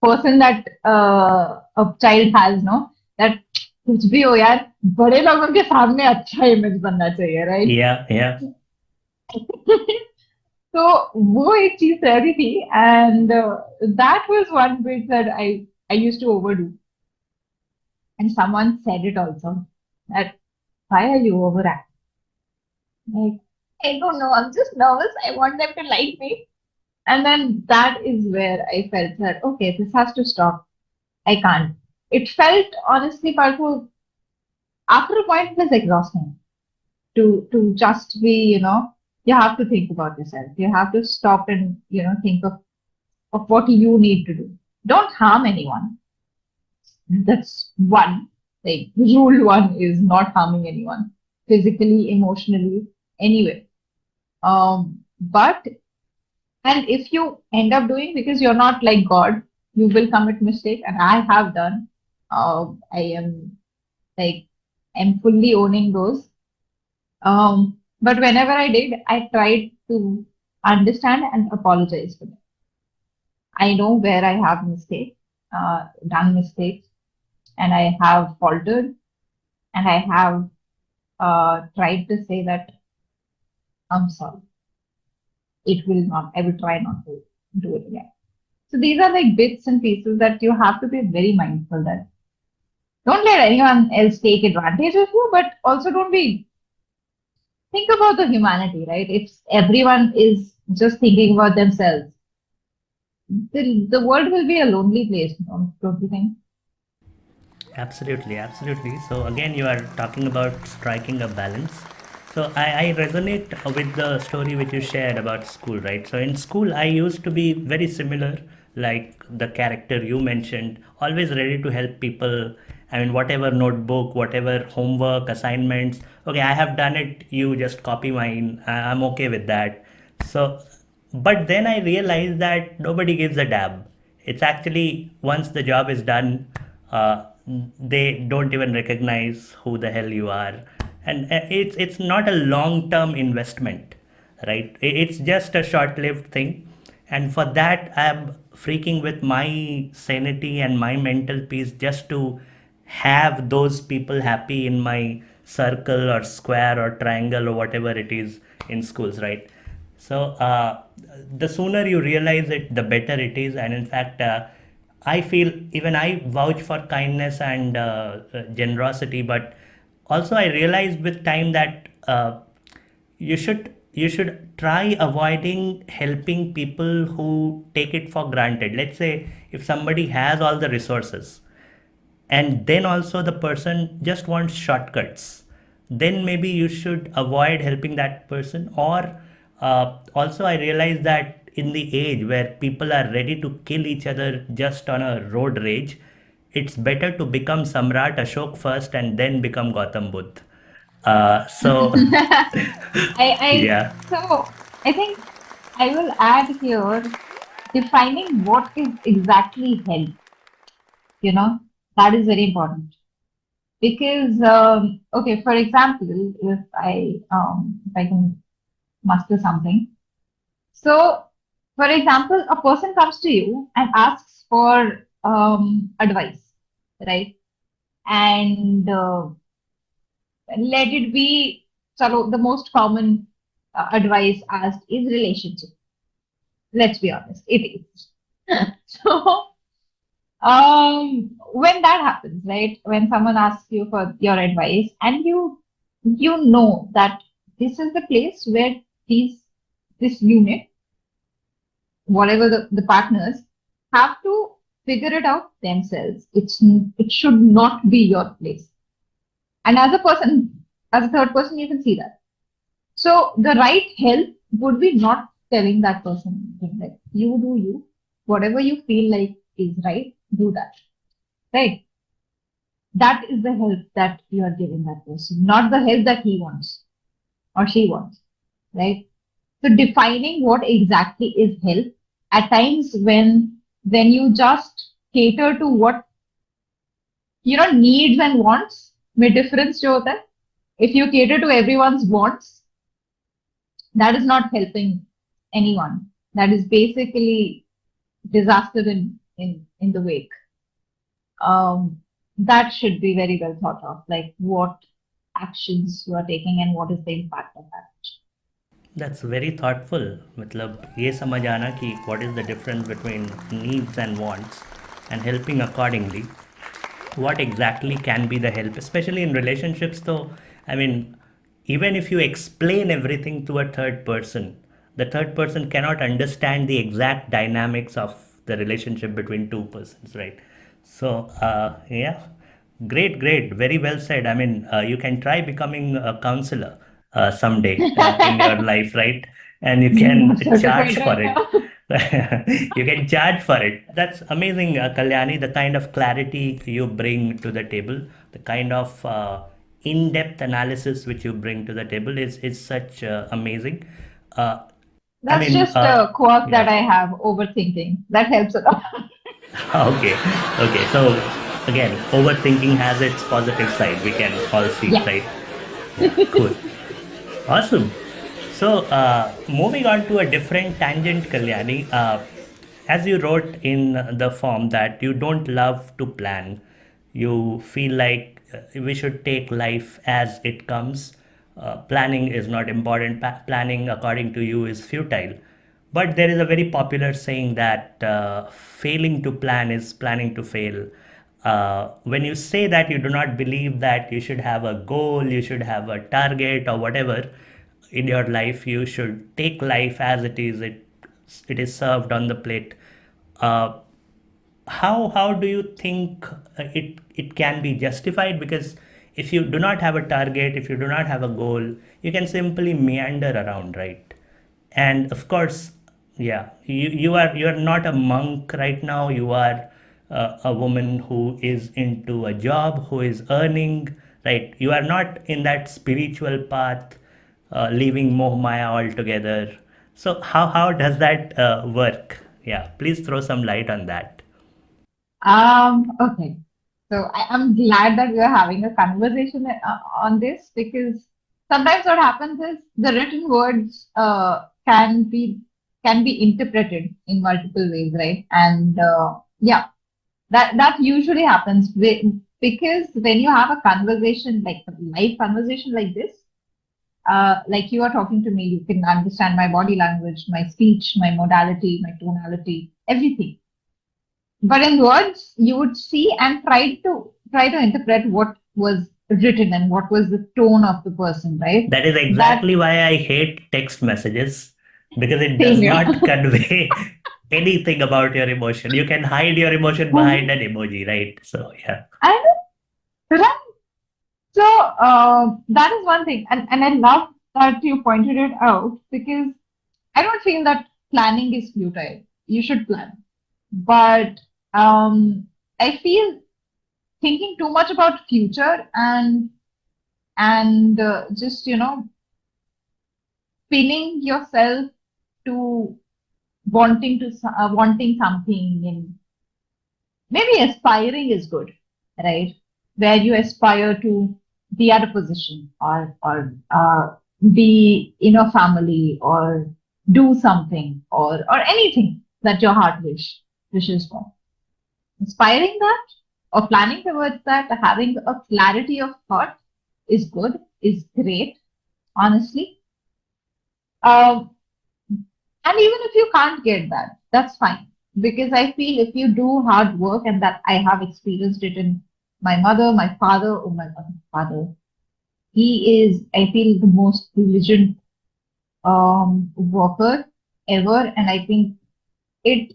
person that a child has, no, that कुछ भी हो यार बड़े लोगों के सामने अच्छा image बनना चाहिए, right? Yeah, yeah. तो वो एक चीज रही थी, and that was one bit that I used to overdo, and someone said it also that why are you overacting? Like I don't know, I'm just nervous. I want them to like me, and then that is where I felt that okay, this has to stop. I can't. It felt honestly, Parko, after a point it was exhausting to just be, you have to think about yourself. You have to stop and, think of what you need to do. Don't harm anyone. That's one thing. Rule one is not harming anyone physically, emotionally, anyway. But and if you end up doing, because you're not like God, you will commit mistake, and I have done. I am like am fully owning those. But whenever I did, I tried to understand and apologize for them. I know where I have done mistakes, and I have faltered, and I have tried to say that I'm sorry. It will not. I will try not to do it again. So these are like bits and pieces that you have to be very mindful that don't let anyone else take advantage of you, but also don't be think about the humanity, right? If everyone is just thinking about themselves, the world will be a lonely place, don't you think? Absolutely, absolutely. So again, you are talking about striking a balance. So I resonate with the story which you shared about school, right? So in school, I used to be very similar, like the character you mentioned, always ready to help people. I mean, whatever notebook, whatever homework, assignments. Okay, I have done it. You just copy mine. I'm okay with that. So, but then I realized that nobody gives a damn. It's actually once the job is done, they don't even recognize who the hell you are, and it's not a long term investment, right? It's just a short lived thing, and for that I'm freaking with my sanity and my mental peace just to have those people happy in my circle or square or triangle or whatever it is in schools, right? So the sooner you realize it, the better it is. And in fact, I feel even I vouch for kindness and generosity, but also I realized with time that you should try avoiding helping people who take it for granted. Let's say if somebody has all the resources and then also the person just wants shortcuts, then maybe you should avoid helping that person. Or also I realize that in the age where people are ready to kill each other just on a road rage, it's better to become Samrat Ashok first and then become Gautam Buddha. So I yeah, so I think I will add here defining what is exactly health. You know, that is very important because okay, for example, if I can muster something. So, for example, a person comes to you and asks for advice, right? And let it be, so the most common advice asked is relationship. Let's be honest, it is. So, when that happens, right? When someone asks you for your advice, and you know that this is the place where these this unit, whatever the partners, have to figure it out themselves. It should not be your place. And as a person, as a third person, you can see that. So the right help would be not telling that person like you do you, whatever you feel like is right, do that. Right? That is the help that you are giving that person, not the help that he wants or she wants. Right? So defining what exactly is health at times when you just cater to what needs and wants में difference जो होता है. If you cater to everyone's wants, that is not helping anyone. That is basically disaster in the wake. That should be very well thought of, like what actions you are taking and what is the impact of that. that's very thoughtful. मतलब ये समझ आना कि what is the difference between needs and wants and helping accordingly. What exactly can be the help, especially in relationships, though? I mean, even if you explain everything to a third person, the third person cannot understand the exact dynamics of the relationship between two persons, right? So yeah, great, great, very well said. I mean, you can try becoming a counselor someday in your life, right? And you I'm can certified charge for right it. now. You can charge for it. That's amazing, Kalyani. The kind of clarity you bring to the table, the kind of in-depth analysis which you bring to the table is such amazing. Uh, I That's mean, just a quirk that yeah. I have, overthinking. That helps a lot. Okay, okay. So again, overthinking has its positive side. We can all see, Yes. right? Yeah, cool. Awesome. So, moving on to a different tangent, Kalyani. as you wrote in the form that you don't love to plan, you feel like we should take life as it comes. Planning is not important. Planning, according to you, is futile. But there is a very popular saying that failing to plan is planning to fail. When you say that you do not believe that you should have a goal, you should have a target or whatever in your life, you should take life as it is. It is served on the plate. Uh, how do you think it can be justified? Because if you do not have a target, if you do not have a goal, you can simply meander around, right? And of course, yeah, you are not a monk right now. You are a woman who is into a job, who is earning, right? You are not in that spiritual path, leaving moh maya altogether. So how does that work? Yeah, please throw some light on that. Okay. So I'm glad that we are having a conversation on this, because sometimes what happens is the written words can be interpreted in multiple ways, right? And yeah, that usually happens because when you have a conversation, like a live conversation like this, like you are talking to me, you can understand my body language, my speech, my modality, my tonality, everything. But in words, you would see and try to interpret what was written and what was the tone of the person, right? That is That exactly why I hate text messages, because it same does here. not convey anything about your emotion. You can hide your emotion behind an emoji, right? So, yeah. And right. So that is one thing, and I love that you pointed it out, because I don't feel that planning is futile. You should plan, but I feel thinking too much about future and just pinning yourself to wanting something, and maybe aspiring is good, right? Where you aspire to be at a position, or be in a family, or do something, or anything that your heart wishes for. Aspiring that, or planning towards that, having a clarity of thought is good, is great, honestly. Um, And even if you can't get that, that's fine. Because I feel if you do hard work, and that I have experienced it in my mother, my father, oh my God, my father. He is, I feel, the most diligent worker ever. And I think it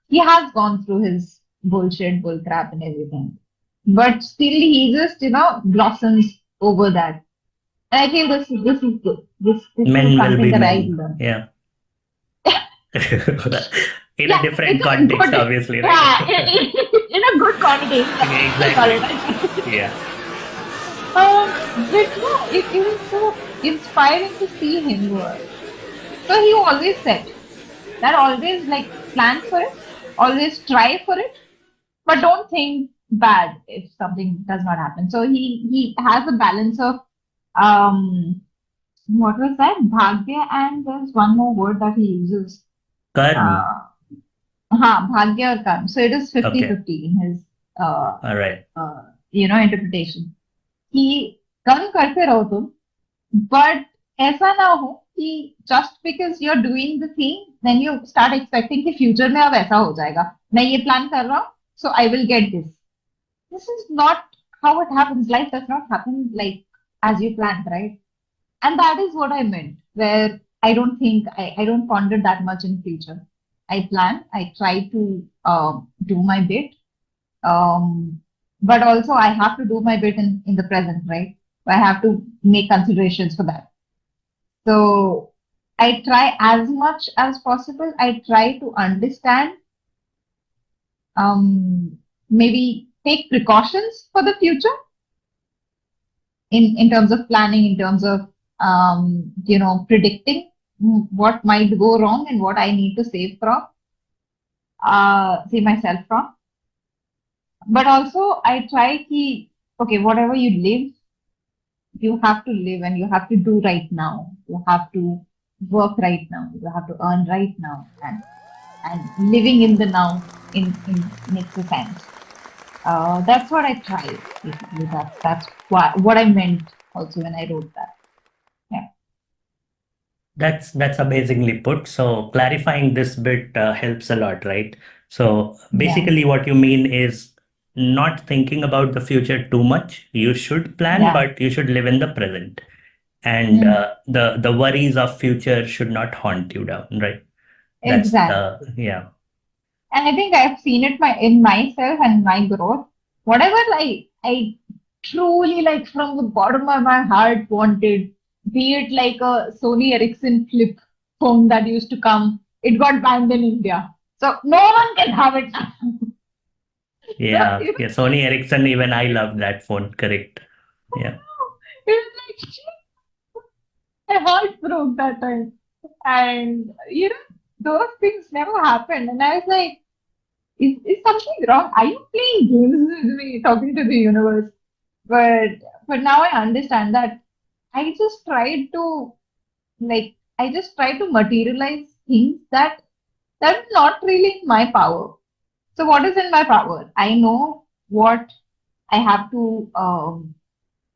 he has gone through his bullshit, bull crap and everything. But still he just, blossoms over that. And I feel this is good. This is Men will something be that I men. learned. Yeah. In a Yeah, different it's a context, good, obviously, right? yeah, in a good connotation. I call Exactly. it. Yeah. But no, it was so inspiring to see him work. So he always said that always like plan for it, always try for it, but don't think bad if something does not happen. So he has a balance of um what was that? Bhagya, and there's one more word that he uses. Karm. Uh, Bhagya or Karma. So it is Okay. 50-50 in his, uh, All right. interpretation. कि कर्म करते रहो तुम, but ऐसा ना हो कि just because you're doing the thing, then you start expecting कि future में अब ऐसा हो जाएगा. मैं ये plan कर रहा हूँ, so I will get this. This is not how it happens. Life does not happen like as you planned, right? And that is what I meant, where I don't think I don't ponder that much in future. I plan, I try to do my bit, but also I have to do my bit in the present, right? I have to make considerations for that. So I try as much as possible. I try to understand, maybe take precautions for the future in terms of planning, in terms of predicting what might go wrong and what I need to save myself from. But also I try to, okay, whatever you live, you have to live and you have to do right now. You have to work right now. You have to earn right now. And and living in the now in makes a sense. That's what I try basically. That's what I meant also when I wrote that. Yeah, That's amazingly put. So clarifying this bit helps a lot, right? So yeah, basically, what you mean is not thinking about the future too much. You should plan, yeah, but you should live in the present, and mm, the worries of future should not haunt you down, right? That's exactly. the yeah. And I think I've seen it in myself and my growth. Whatever I truly like from the bottom of my heart wanted, be it like a Sony Ericsson flip phone that used to come, it got banned in India. So no one can have it. So Yeah, yeah. Sony Ericsson, even I love that phone. Correct. Yeah. it was like shit, my heart broke that time. And those things never happened. And I was like, is something wrong? Are you playing games with me, talking to the universe? But but now I understand that I just tried to I just try to materialize things that are not really in my power. So what is in my power? I know I have to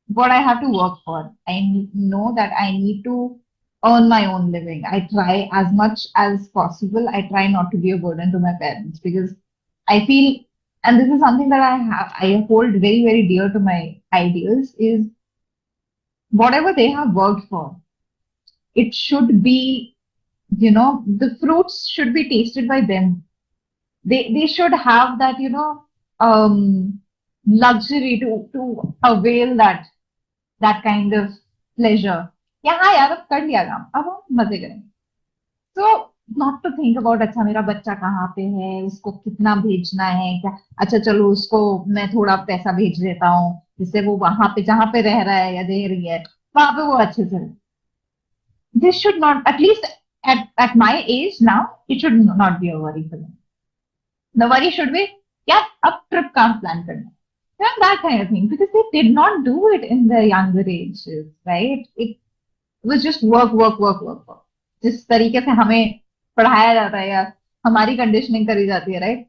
what I have to work for. Know that I need to earn my own living. I try as much as possible. I try not to be a burden to my parents because I feel, and this is something that I hold very, very dear to my ideals is whatever they have worked for, it should be, the fruits should be tasted by them. They should have that, luxury to avail that kind of pleasure. Yeah, हाँ यार अब कर लिया काम अब हम मजे करेंगे. So not to think about अच्छा मेरा बच्चा कहाँ पे है उसको कितना भेजना है क्या अच्छा चलो उसको मैं थोड़ा पैसा भेज देता हूँ जिससे वो वहां पे जहाँ पे रह रहा है या रह रही है वहां पे वो अच्छे से रहे. This should not, at least at my age now, it should not be a worry for them. The worry should be yeah अब trip कहाँ plan करना. That kind of thing because they did not do it in their younger ages, right? It was just work, work, work, work, work. जिस तरीके से हमें पढ़ाया जाता है या हमारी कंडीशनिंग करी जाती है राइट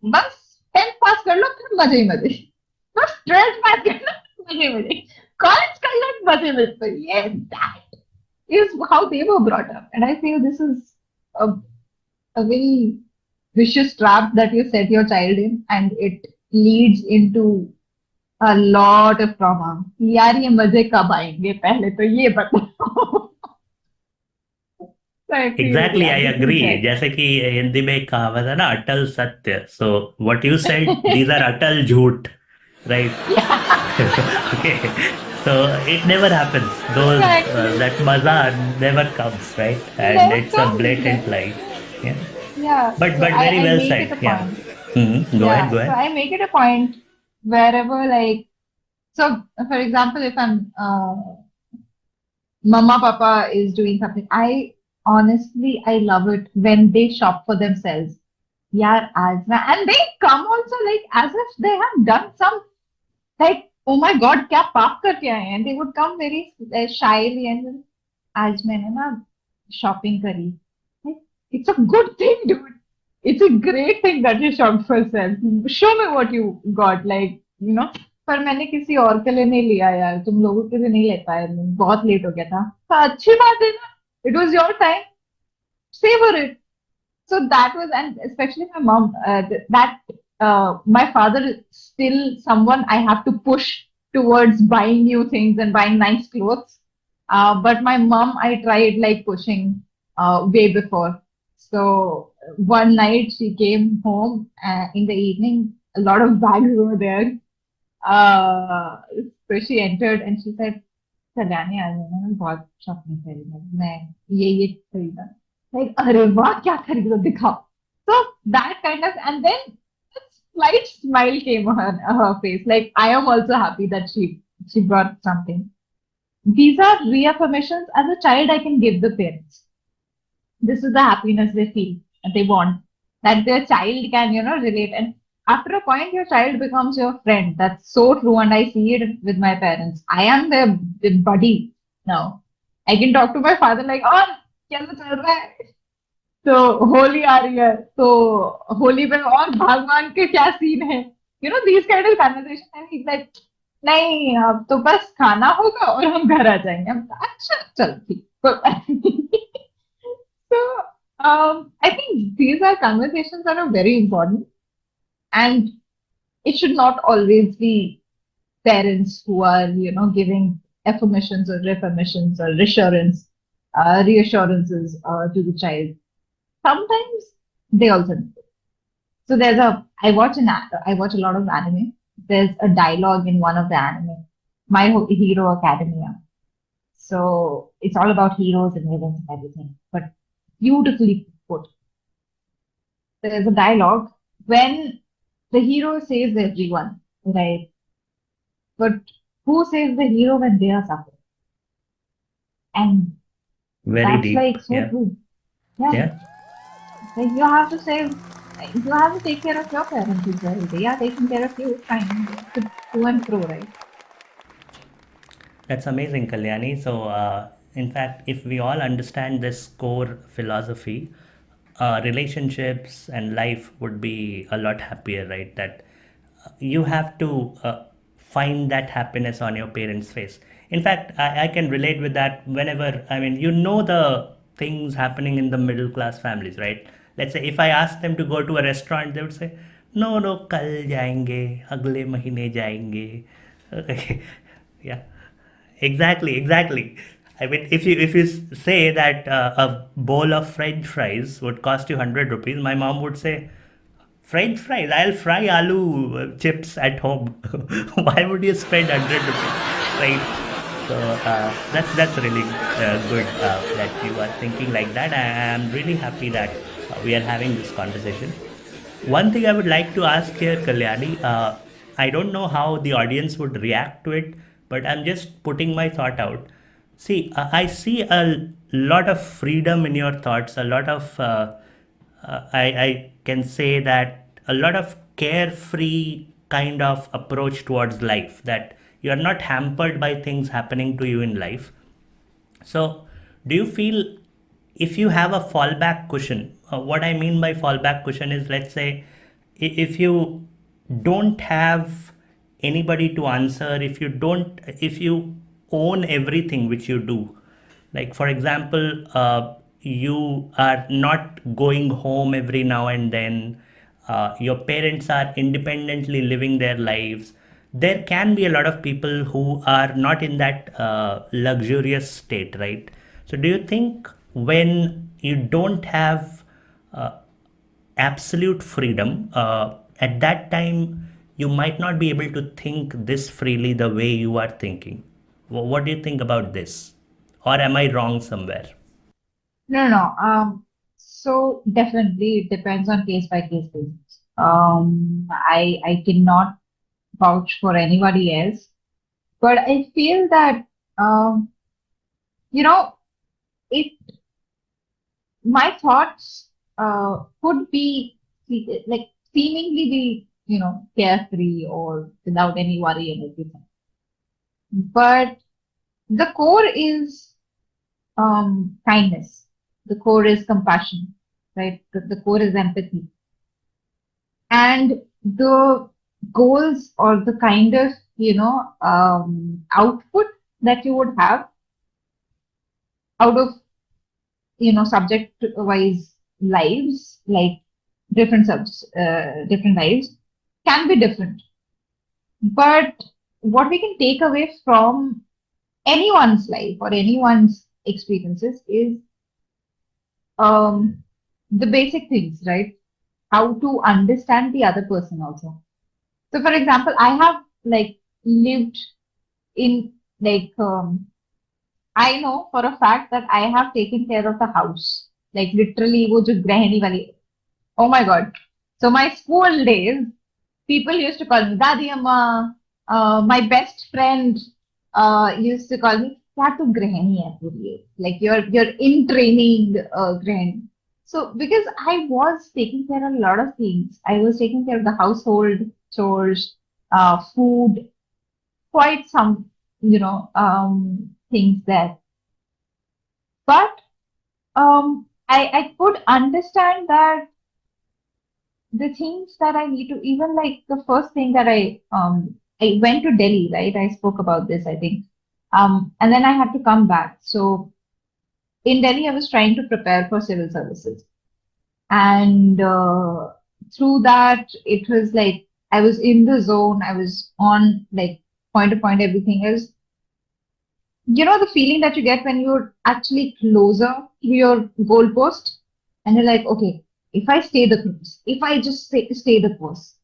बस 10th पास कर लो फिर मजे ही मजे बस 12th पास कर लो मजे ही मजे कॉलेज कर लो मजे मजे ये that is how they were brought up and I feel this is a, a very vicious trap that you set your child in and it leads into a lot of trauma. यार ये मजे कब आएंगे पहले तो ये बताओ. So I feel exactly yeah I this is agree. there. जैसे कि हिंदी में एक कहावत है ना, अटल सत्य. So what you said, these are अटल झूठ, right? Okay. So it never happens. Those Exactly. that maza never comes, right? And Never it's a comes. blatant lie. Yeah. Yeah. So But very I well make it said. a Yeah. point. Go ahead. Yeah. Go So ahead. I make it a point wherever so for example, if I'm mama papa is doing something, I honestly I love it when they shop for themselves. Yeah, and they come also like as if they have done some like oh my god क्या पाप करके आए हैं. They would come very shyly and then, आज मैंने ना shopping करी. Like, it's a good thing, dude. It's a great thing that you shopped for yourself. Show me what you got, like पर मैंने किसी और के लिए नहीं लिया यार तुम लोगों के लिए नहीं ले पाए बहुत लेट हो गया था. तो अच्छी बात है ना. It was your time. Savor it. So that was, and especially my mom, that my father is still someone I have to push towards buying new things and buying nice clothes. But my mom, I tried like pushing way before. So one night she came home in the evening, a lot of bags were there. Uh, so she entered and she said, Kalyani आज मैंने बहुत shopping करी है मैं ये खरीदा like अरे वाह क्या खरीदो दिखाओ. So that kind of and then a slight smile came on her face like I am also happy that she brought something. These are reaffirmations as a child I can give the parents. This is the happiness they feel and they want that their child can relate and after a point your child becomes your friend. That's so true and I see it with my parents. I am their buddy now. I can talk to my father like oh कैसा चल रहा है. तो होली आ रही है, तो होली में और भगवान के क्या सीन है, these kind of conversation, and he like, नहीं अब तो बस खाना होगा और हम घर आ जाएंगे। हम कहा, अच्छा चल ठीक, कोई बात नहीं। So I think these are conversations that are very important, and it should not always be parents who are, giving affirmations or reformations or reassurances to the child. Sometimes they also need it. So I watch a lot of anime. There's a dialogue in one of the anime, Hero Academia. So it's all about heroes and villains and everything, but beautifully put. There's a dialogue when the hero saves everyone, right? But who saves the hero when they are suffering? And Very that's deep. like so Yeah. true. Yeah. Yeah. Like you have to take care of your parents as well. They are taking care of you, fine. It's a to and fro, right? That's amazing, Kalyani. So, in fact, if we all understand this core philosophy, relationships and life would be a lot happier, right? That you have to find that happiness on your parents' face. In fact, I can relate with that whenever, I mean, the things happening in the middle class families, right? Let's say if I ask them to go to a restaurant, they would say, no, no, kal jayenge, agle mahine jayenge. Okay. Yeah. Exactly, exactly. I mean, if you say that a bowl of French fries would cost you 100 rupees, my mom would say, French fries, I'll fry aloo chips at home. Why would you spend 100 rupees, right? So that's really good that you are thinking like that. I am really happy that we are having this conversation. One thing I would like to ask here, Kalyani, I don't know how the audience would react to it, but I'm just putting my thought out. See, I see a lot of freedom in your thoughts, a lot of, I can say that a lot of carefree kind of approach towards life, that you are not hampered by things happening to you in life. So, do you feel if you have a fallback cushion? What I mean by fallback cushion is, let's say, if you don't have anybody to answer, if you own everything which you do, like for example, you are not going home every now and then, your parents are independently living their lives, there can be a lot of people who are not in that luxurious state, right? So do you think when you don't have uh, absolute freedom, at that time you might not be able to think this freely the way you are thinking? What do you think about this, or am I wrong somewhere? No, no, no. So definitely it depends on case by case basis. I cannot vouch for anybody else, but I feel that you know, it my thoughts could be like seemingly be, carefree or without any worry and everything. But the core is kindness. The core is compassion, right? The core is empathy. And the goals or the kind of, output that you would have out of, subject wise lives, like different lives can be different. But what we can take away from anyone's life or anyone's experiences is um, the basic things, right? How to understand the other person also. So, for example, I have like lived in like I know for a fact that I have taken care of the house, like literally, wo jo grahini wali. Oh my God. So my school days, people used to call me Dadi Amma. My best friend used to call me क्या तू गृहिणी है पूरी, like you're in training granny. So because I was taking care of a lot of things, I was taking care of the household chores, food, quite some things there. But I could understand that the things that I need to, even like the first thing that I went to Delhi, right? I spoke about this, I think. And then I had to come back. So in Delhi, I was trying to prepare for civil services. And through that, it was like I was in the zone. I was on like point to point, everything else. You know, the feeling that you get when you're actually closer to your goalpost, and you're like, okay, if I stay the course, if I just stay the course.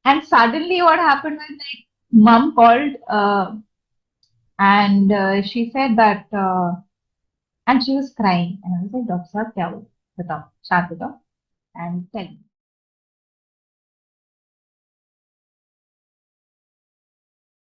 And suddenly, what happened was like, mom called, and she said that, and she was crying, and I was like, Doctor Saab, kya hua? Batao, shaat batao, and tell me.